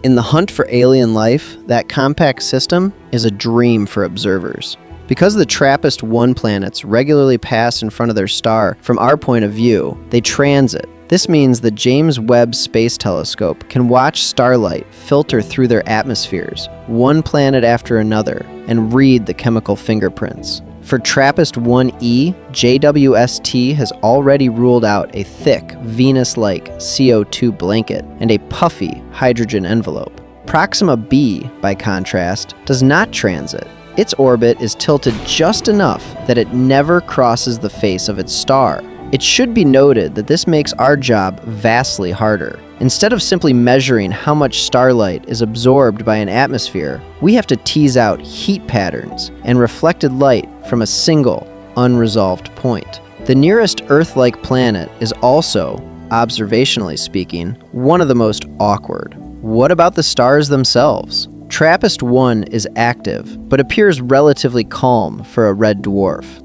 In the hunt for alien life, that compact system is a dream for observers. Because the TRAPPIST-1 planets regularly pass in front of their star from our point of view, they transit. This means the James Webb Space Telescope can watch starlight filter through their atmospheres, one planet after another, and read the chemical fingerprints. For TRAPPIST-1e, JWST has already ruled out a thick, Venus-like CO2 blanket and a puffy hydrogen envelope. Proxima b, by contrast, does not transit. Its orbit is tilted just enough that it never crosses the face of its star. It should be noted that this makes our job vastly harder. Instead of simply measuring how much starlight is absorbed by an atmosphere, we have to tease out heat patterns and reflected light from a single, unresolved point. The nearest Earth-like planet is also, observationally speaking, one of the most awkward. What about the stars themselves? TRAPPIST-1 is active, but appears relatively calm for a red dwarf.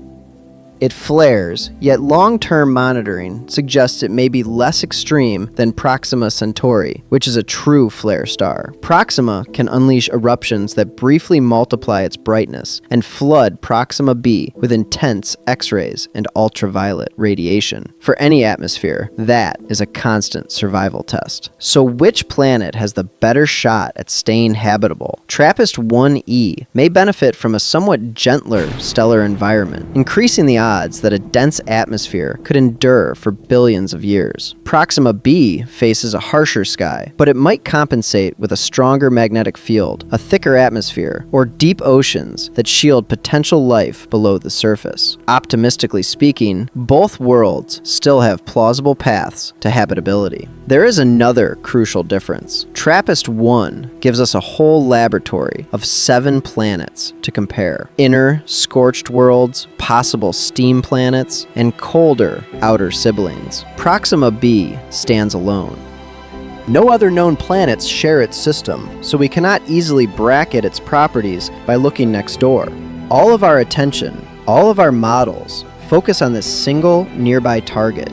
It flares, yet long-term monitoring suggests it may be less extreme than Proxima Centauri, which is a true flare star. Proxima can unleash eruptions that briefly multiply its brightness and flood Proxima b with intense X-rays and ultraviolet radiation. For any atmosphere, that is a constant survival test. So which planet has the better shot at staying habitable? TRAPPIST-1e may benefit from a somewhat gentler stellar environment, increasing the odds that a dense atmosphere could endure for billions of years. Proxima b faces a harsher sky, but it might compensate with a stronger magnetic field, a thicker atmosphere, or deep oceans that shield potential life below the surface. Optimistically speaking, both worlds still have plausible paths to habitability. There is another crucial difference. TRAPPIST-1 gives us a whole laboratory of 7 planets to compare. Inner, scorched worlds, possible steam planets, and colder outer siblings. Proxima b stands alone. No other known planets share its system, so we cannot easily bracket its properties by looking next door. All of our attention, all of our models, focus on this single nearby target.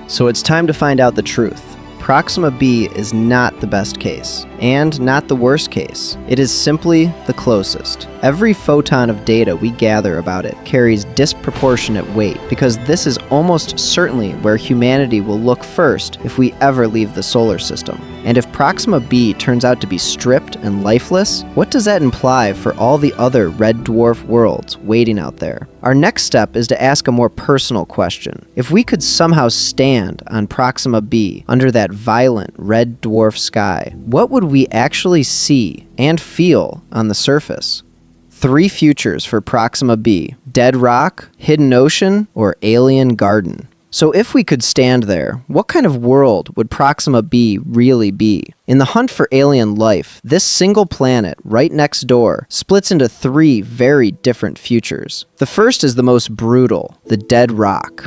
So it's time to find out the truth. Proxima b is not the best case, and not the worst case. It is simply the closest. Every photon of data we gather about it carries disproportionate weight, because this is almost certainly where humanity will look first if we ever leave the solar system. And if Proxima b turns out to be stripped and lifeless, what does that imply for all the other red dwarf worlds waiting out there? Our next step is to ask a more personal question. If we could somehow stand on Proxima b under that violent red dwarf sky, what would we actually see and feel on the surface? 3 futures for Proxima b: dead rock, hidden ocean, or alien garden. So if we could stand there, what kind of world would Proxima b really be? In the hunt for alien life, this single planet right next door splits into 3 very different futures. The first is the most brutal, the dead rock.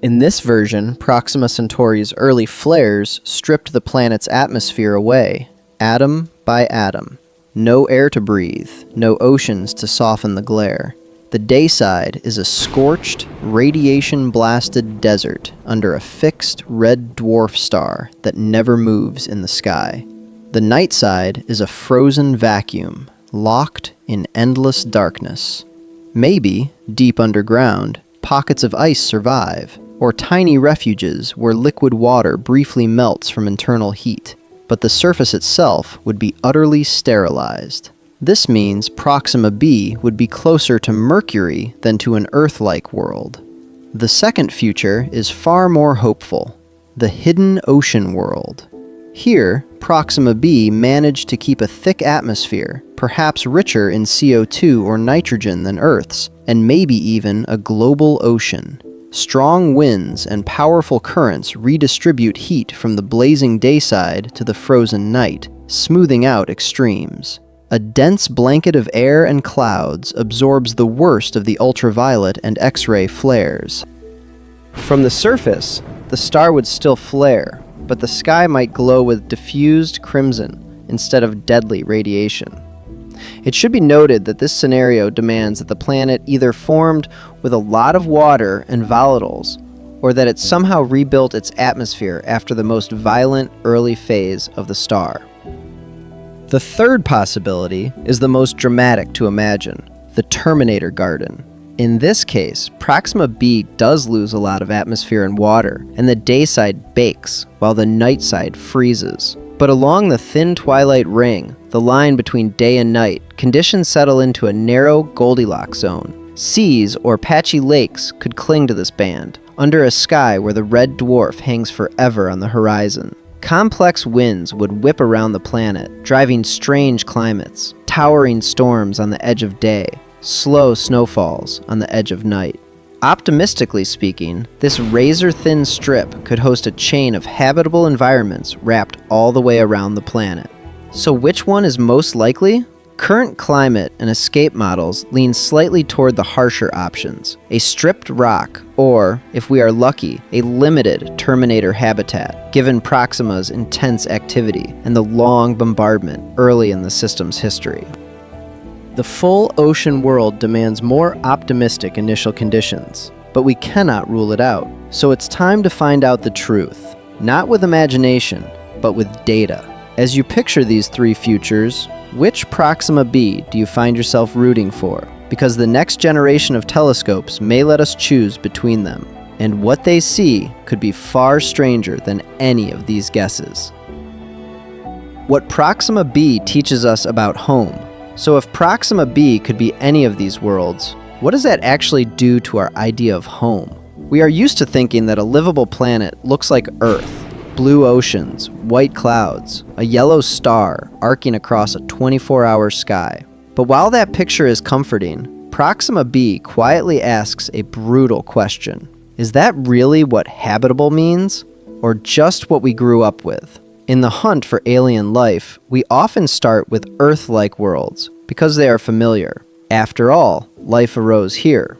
In this version, Proxima Centauri's early flares stripped the planet's atmosphere away, atom by atom. No air to breathe, no oceans to soften the glare. The day side is a scorched, radiation-blasted desert under a fixed red dwarf star that never moves in the sky. The night side is a frozen vacuum, locked in endless darkness. Maybe, deep underground, pockets of ice survive, or tiny refuges where liquid water briefly melts from internal heat, but the surface itself would be utterly sterilized. This means Proxima b would be closer to Mercury than to an Earth-like world. The second future is far more hopeful, the hidden ocean world. Here, Proxima b managed to keep a thick atmosphere, perhaps richer in CO2 or nitrogen than Earth's, and maybe even a global ocean. Strong winds and powerful currents redistribute heat from the blazing dayside to the frozen night, smoothing out extremes. A dense blanket of air and clouds absorbs the worst of the ultraviolet and X-ray flares. From the surface, the star would still flare, but the sky might glow with diffused crimson instead of deadly radiation. It should be noted that this scenario demands that the planet either formed with a lot of water and volatiles, or that it somehow rebuilt its atmosphere after the most violent early phase of the star. The third possibility is the most dramatic to imagine, the Terminator Garden. In this case, Proxima b does lose a lot of atmosphere and water, and the day side bakes while the night side freezes. But along the thin twilight ring, the line between day and night, conditions settle into a narrow Goldilocks zone. Seas or patchy lakes could cling to this band, under a sky where the red dwarf hangs forever on the horizon. Complex winds would whip around the planet, driving strange climates, towering storms on the edge of day, slow snowfalls on the edge of night. Optimistically speaking, this razor-thin strip could host a chain of habitable environments wrapped all the way around the planet. So which one is most likely? Current climate and escape models lean slightly toward the harsher options, a stripped rock, or, if we are lucky, a limited Terminator habitat, given Proxima's intense activity and the long bombardment early in the system's history. The full ocean world demands more optimistic initial conditions, but we cannot rule it out. So it's time to find out the truth, not with imagination, but with data. As you picture these three futures, which Proxima b do you find yourself rooting for? Because the next generation of telescopes may let us choose between them, and what they see could be far stranger than any of these guesses. What Proxima b teaches us about home. So if Proxima b could be any of these worlds, what does that actually do to our idea of home? We are used to thinking that a livable planet looks like Earth. Blue oceans, white clouds, a yellow star arcing across a 24-hour sky. But while that picture is comforting, Proxima b quietly asks a brutal question. Is that really what habitable means? Or just what we grew up with? In the hunt for alien life, we often start with Earth-like worlds because they are familiar. After all, life arose here.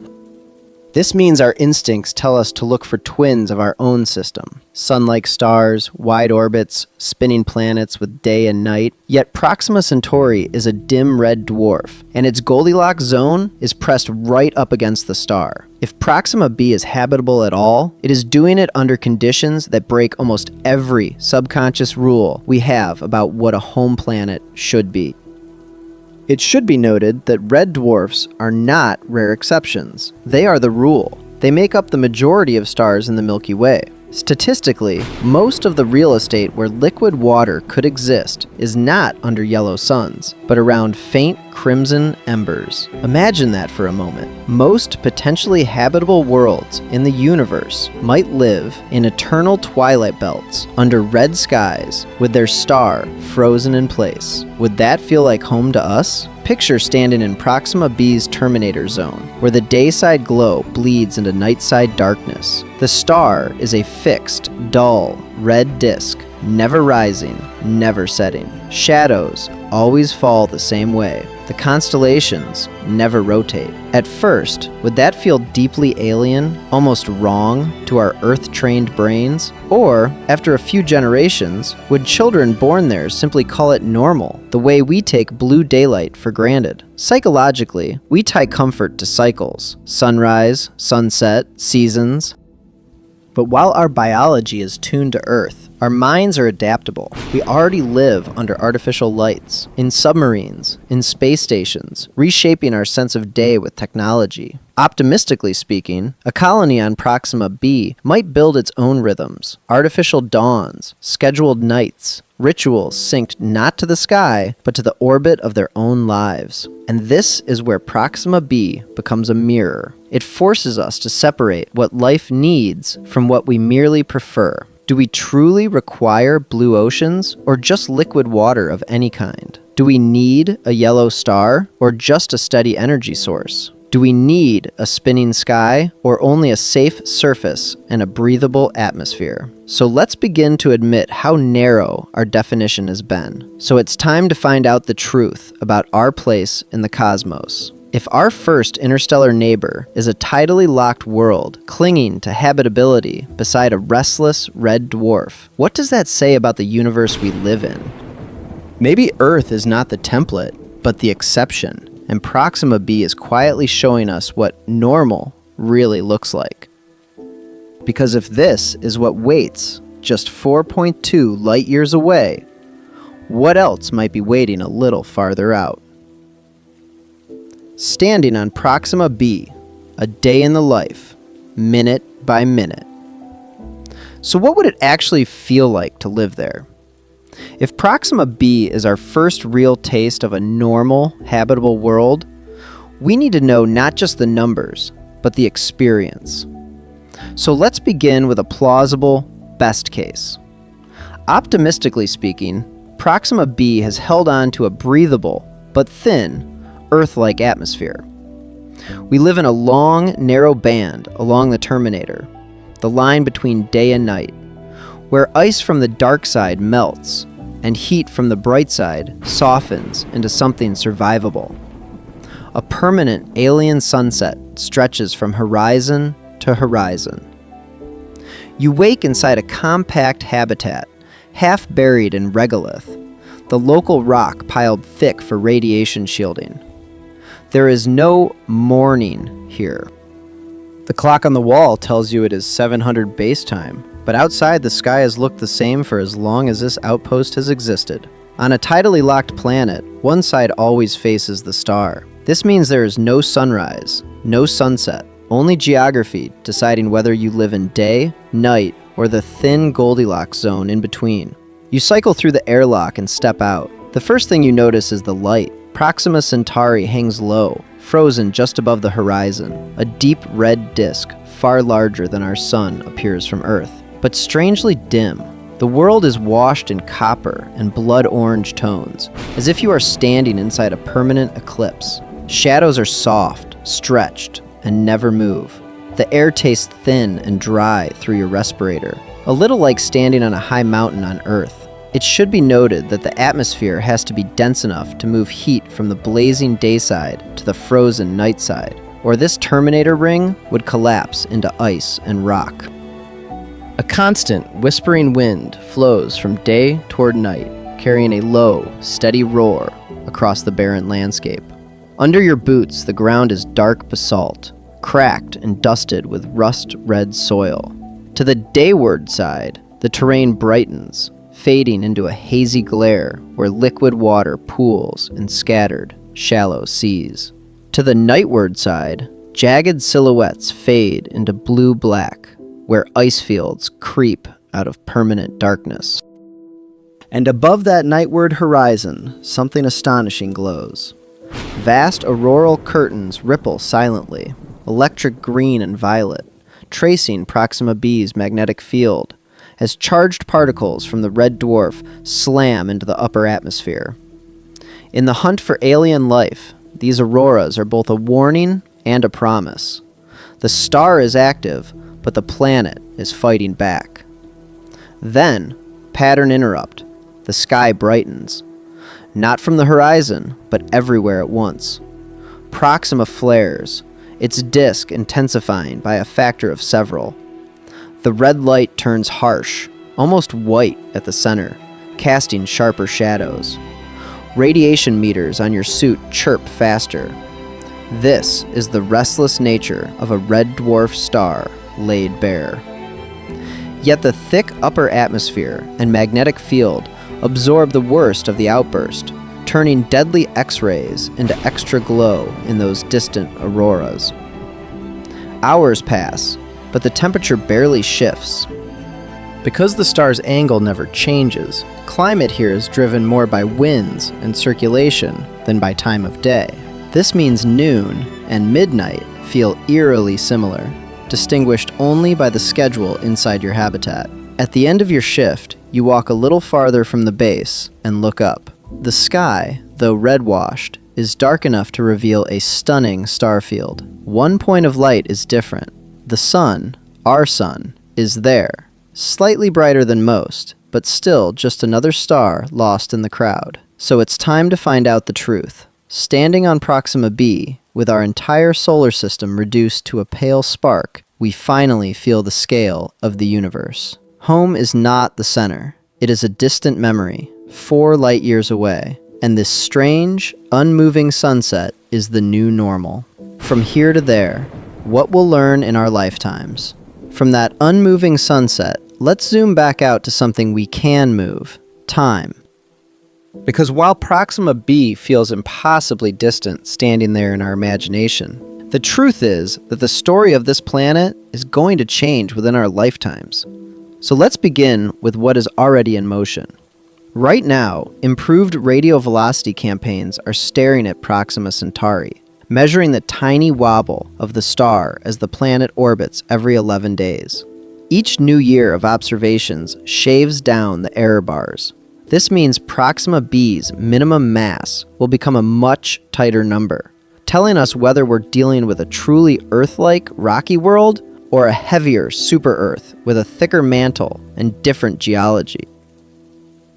This means our instincts tell us to look for twins of our own system. Sun-like stars, wide orbits, spinning planets with day and night. Yet Proxima Centauri is a dim red dwarf, and its Goldilocks zone is pressed right up against the star. If Proxima b is habitable at all, it is doing it under conditions that break almost every subconscious rule we have about what a home planet should be. It should be noted that red dwarfs are not rare exceptions. They are the rule. They make up the majority of stars in the Milky Way. Statistically, most of the real estate where liquid water could exist is not under yellow suns, but around faint crimson embers. Imagine that for a moment. Most potentially habitable worlds in the universe might live in eternal twilight belts under red skies with their star frozen in place. Would that feel like home to us? Picture standing in Proxima b's Terminator zone, where the dayside glow bleeds into nightside darkness. The star is a fixed, dull, red disk, never rising, never setting. Shadows always fall the same way. The constellations never rotate. At first, would that feel deeply alien, almost wrong to our Earth-trained brains? Or, after a few generations, would children born there simply call it normal, the way we take blue daylight for granted? Psychologically, we tie comfort to cycles: sunrise, sunset, seasons. But while our biology is tuned to Earth, our minds are adaptable. We already live under artificial lights, in submarines, in space stations, reshaping our sense of day with technology. Optimistically speaking, a colony on Proxima b might build its own rhythms, artificial dawns, scheduled nights, rituals synced not to the sky, but to the orbit of their own lives. And this is where Proxima b becomes a mirror. It forces us to separate what life needs from what we merely prefer. Do we truly require blue oceans, or just liquid water of any kind? Do we need a yellow star, or just a steady energy source? Do we need a spinning sky, or only a safe surface and a breathable atmosphere? So let's begin to admit how narrow our definition has been. So it's time to find out the truth about our place in the cosmos. If our first interstellar neighbor is a tidally locked world clinging to habitability beside a restless red dwarf, what does that say about the universe we live in? Maybe Earth is not the template, but the exception. And Proxima b is quietly showing us what normal really looks like. Because if this is what waits just 4.2 light years away, what else might be waiting a little farther out? Standing on Proxima b, a day in the life, minute by minute. So what would it actually feel like to live there? If Proxima b is our first real taste of a normal, habitable world, We need to know not just the numbers, but the experience. So let's begin with a plausible best case. Optimistically speaking, Proxima b has held on to a breathable, but thin, Earth-like atmosphere. We live in a long, narrow band along the terminator, the line between day and night, where ice from the dark side melts and heat from the bright side softens into something survivable. A permanent alien sunset stretches from horizon to horizon. You wake inside a compact habitat, half buried in regolith, the local rock piled thick for radiation shielding. There is no morning here. The clock on the wall tells you it is 700 base time, but outside the sky has looked the same for as long as this outpost has existed. On a tidally locked planet, one side always faces the star. This means there is no sunrise, no sunset, only geography deciding whether you live in day, night, or the thin Goldilocks zone in between. You cycle through the airlock and step out. The first thing you notice is the light. Proxima Centauri hangs low, frozen just above the horizon. A deep red disk, far larger than our sun, appears from Earth, but strangely dim. The world is washed in copper and blood orange tones, as if you are standing inside a permanent eclipse. Shadows are soft, stretched, and never move. The air tastes thin and dry through your respirator, a little like standing on a high mountain on Earth. It should be noted that the atmosphere has to be dense enough to move heat from the blazing day side to the frozen night side, or this terminator ring would collapse into ice and rock. A constant, whispering wind flows from day toward night, carrying a low, steady roar across the barren landscape. Under your boots, the ground is dark basalt, cracked and dusted with rust-red soil. To the dayward side, the terrain brightens, fading into a hazy glare where liquid water pools in scattered, shallow seas. To the nightward side, jagged silhouettes fade into blue-black, where ice fields creep out of permanent darkness. And above that nightward horizon, something astonishing glows. Vast auroral curtains ripple silently, electric green and violet, tracing Proxima b's magnetic field, as charged particles from the red dwarf slam into the upper atmosphere. In the hunt for alien life, these auroras are both a warning and a promise. The star is active, but the planet is fighting back. Then, pattern interrupt. The sky brightens. Not from the horizon, but everywhere at once. Proxima flares, its disk intensifying by a factor of several. The red light turns harsh, almost white at the center, casting sharper shadows. Radiation meters on your suit chirp faster. This is the restless nature of a red dwarf star laid bare. Yet the thick upper atmosphere and magnetic field absorb the worst of the outburst, turning deadly X-rays into extra glow in those distant auroras. Hours pass, but the temperature barely shifts. Because the star's angle never changes, climate here is driven more by winds and circulation than by time of day. This means noon and midnight feel eerily similar, distinguished only by the schedule inside your habitat. At the end of your shift, you walk a little farther from the base and look up. The sky, though red-washed, is dark enough to reveal a stunning star field. One point of light is different. The sun, our sun, is there, slightly brighter than most, but still just another star lost in the crowd. So it's time to find out the truth. Standing on Proxima b, with our entire solar system reduced to a pale spark, we finally feel the scale of the universe. Home is not the center. It is a distant memory, 4 light years away, and this strange, unmoving sunset is the new normal. From here to there, what we'll learn in our lifetimes. From that unmoving sunset, let's zoom back out to something we can move: time. Because while Proxima b feels impossibly distant standing there in our imagination, the truth is that the story of this planet is going to change within our lifetimes. So let's begin with what is already in motion. Right now, improved radio velocity campaigns are staring at Proxima Centauri, measuring the tiny wobble of the star as the planet orbits every 11 days. Each new year of observations shaves down the error bars. This means Proxima B's minimum mass will become a much tighter number, telling us whether we're dealing with a truly Earth-like rocky world or a heavier super-Earth with a thicker mantle and different geology.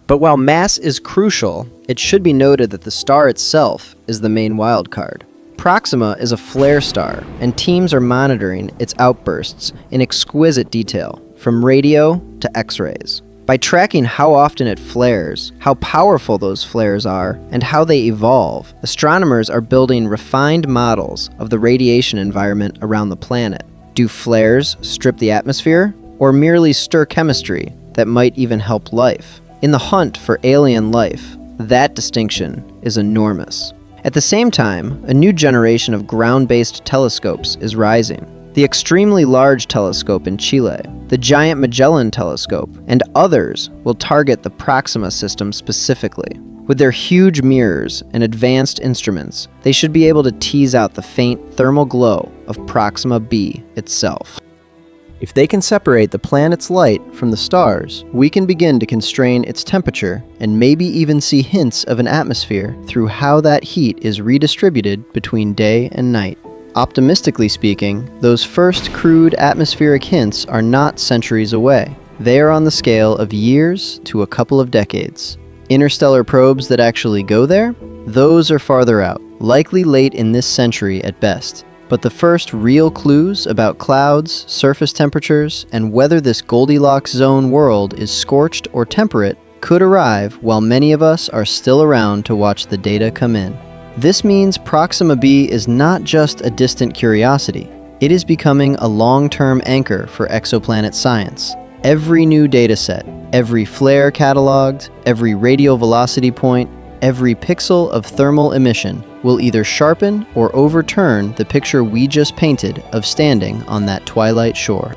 But while mass is crucial, it should be noted that the star itself is the main wildcard. Proxima is a flare star, and teams are monitoring its outbursts in exquisite detail, from radio to X-rays. By tracking how often it flares, how powerful those flares are, and how they evolve, astronomers are building refined models of the radiation environment around the planet. Do flares strip the atmosphere, or merely stir chemistry that might even help life? In the hunt for alien life, that distinction is enormous. At the same time, a new generation of ground-based telescopes is rising. The extremely large telescope in Chile, the giant Magellan telescope, and others will target the Proxima system specifically. With their huge mirrors and advanced instruments, they should be able to tease out the faint thermal glow of Proxima b itself. If they can separate the planet's light from the stars, we can begin to constrain its temperature and maybe even see hints of an atmosphere through how that heat is redistributed between day and night. Optimistically speaking, those first crude atmospheric hints are not centuries away. They are on the scale of years to a couple of decades. Interstellar probes that actually go there? Those are farther out, likely late in this century at best. But the first real clues about clouds, surface temperatures, and whether this Goldilocks zone world is scorched or temperate could arrive while many of us are still around to watch the data come in. This means Proxima b is not just a distant curiosity. It is becoming a long-term anchor for exoplanet science. Every new dataset, every flare cataloged, every radial velocity point, every pixel of thermal emission will either sharpen or overturn the picture we just painted of standing on that twilight shore.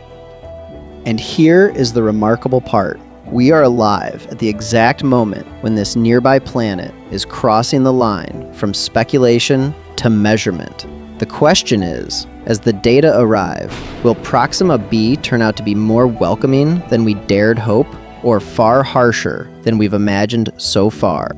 And here is the remarkable part. We are alive at the exact moment when this nearby planet is crossing the line from speculation to measurement. The question is, as the data arrive, will Proxima b turn out to be more welcoming than we dared hope, or far harsher than we've imagined so far?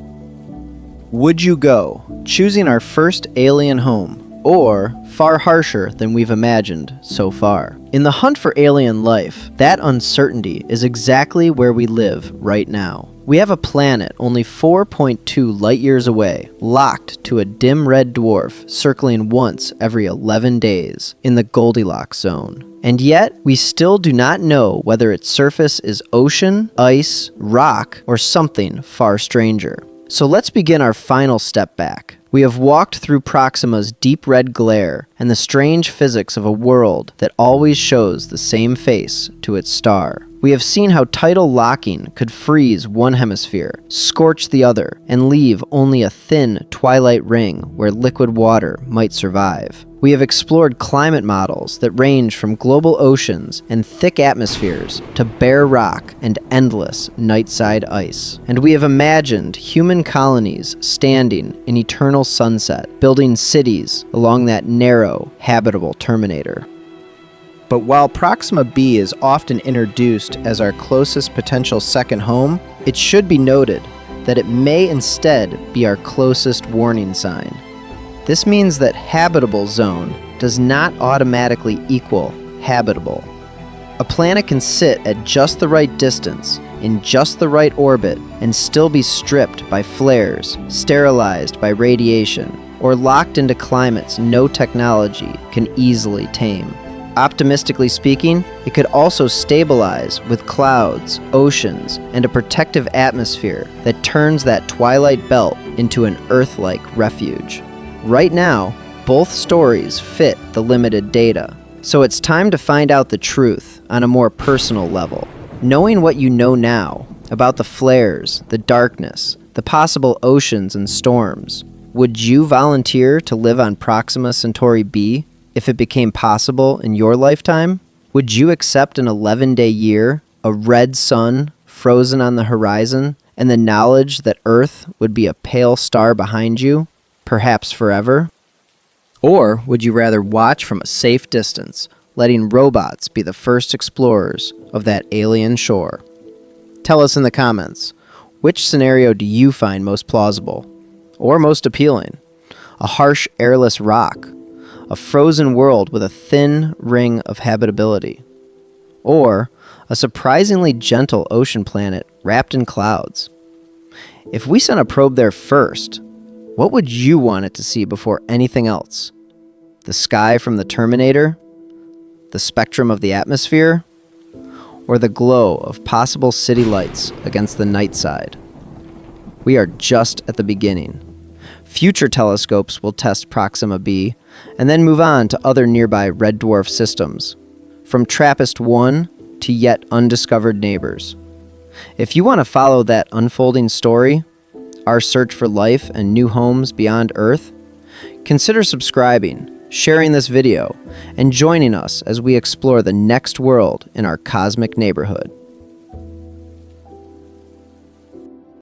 Would you go, choosing our first alien home, or far harsher than we've imagined so far? In the hunt for alien life, that uncertainty is exactly where we live right now. We have a planet only 4.2 light-years away, locked to a dim red dwarf circling once every 11 days in the Goldilocks zone. And yet, we still do not know whether its surface is ocean, ice, rock, or something far stranger. So let's begin our final step back. We have walked through Proxima's deep red glare and the strange physics of a world that always shows the same face to its star. We have seen how tidal locking could freeze one hemisphere, scorch the other, and leave only a thin twilight ring where liquid water might survive. We have explored climate models that range from global oceans and thick atmospheres to bare rock and endless nightside ice. And we have imagined human colonies standing in eternal sunset, building cities along that narrow, habitable terminator. But while Proxima b is often introduced as our closest potential second home, it should be noted that it may instead be our closest warning sign. This means that habitable zone does not automatically equal habitable. A planet can sit at just the right distance, in just the right orbit, and still be stripped by flares, sterilized by radiation, or locked into climates no technology can easily tame. Optimistically speaking, it could also stabilize with clouds, oceans, and a protective atmosphere that turns that twilight belt into an Earth-like refuge. Right now, both stories fit the limited data, so it's time to find out the truth on a more personal level. Knowing what you know now about the flares, the darkness, the possible oceans and storms, would you volunteer to live on Proxima Centauri b if it became possible in your lifetime? Would you accept an 11-day year, a red sun frozen on the horizon, and the knowledge that Earth would be a pale star behind you, perhaps forever? Or would you rather watch from a safe distance, letting robots be the first explorers of that alien shore? Tell us in the comments, which scenario do you find most plausible or most appealing? A harsh, airless rock, a frozen world with a thin ring of habitability, or a surprisingly gentle ocean planet wrapped in clouds? If we sent a probe there first, what would you want it to see before anything else? The sky from the Terminator? The spectrum of the atmosphere? Or the glow of possible city lights against the night side? We are just at the beginning. Future telescopes will test Proxima b and then move on to other nearby red dwarf systems, from TRAPPIST-1 to yet undiscovered neighbors. If you want to follow that unfolding story, our search for life and new homes beyond Earth, consider subscribing, sharing this video, and joining us as we explore the next world in our cosmic neighborhood.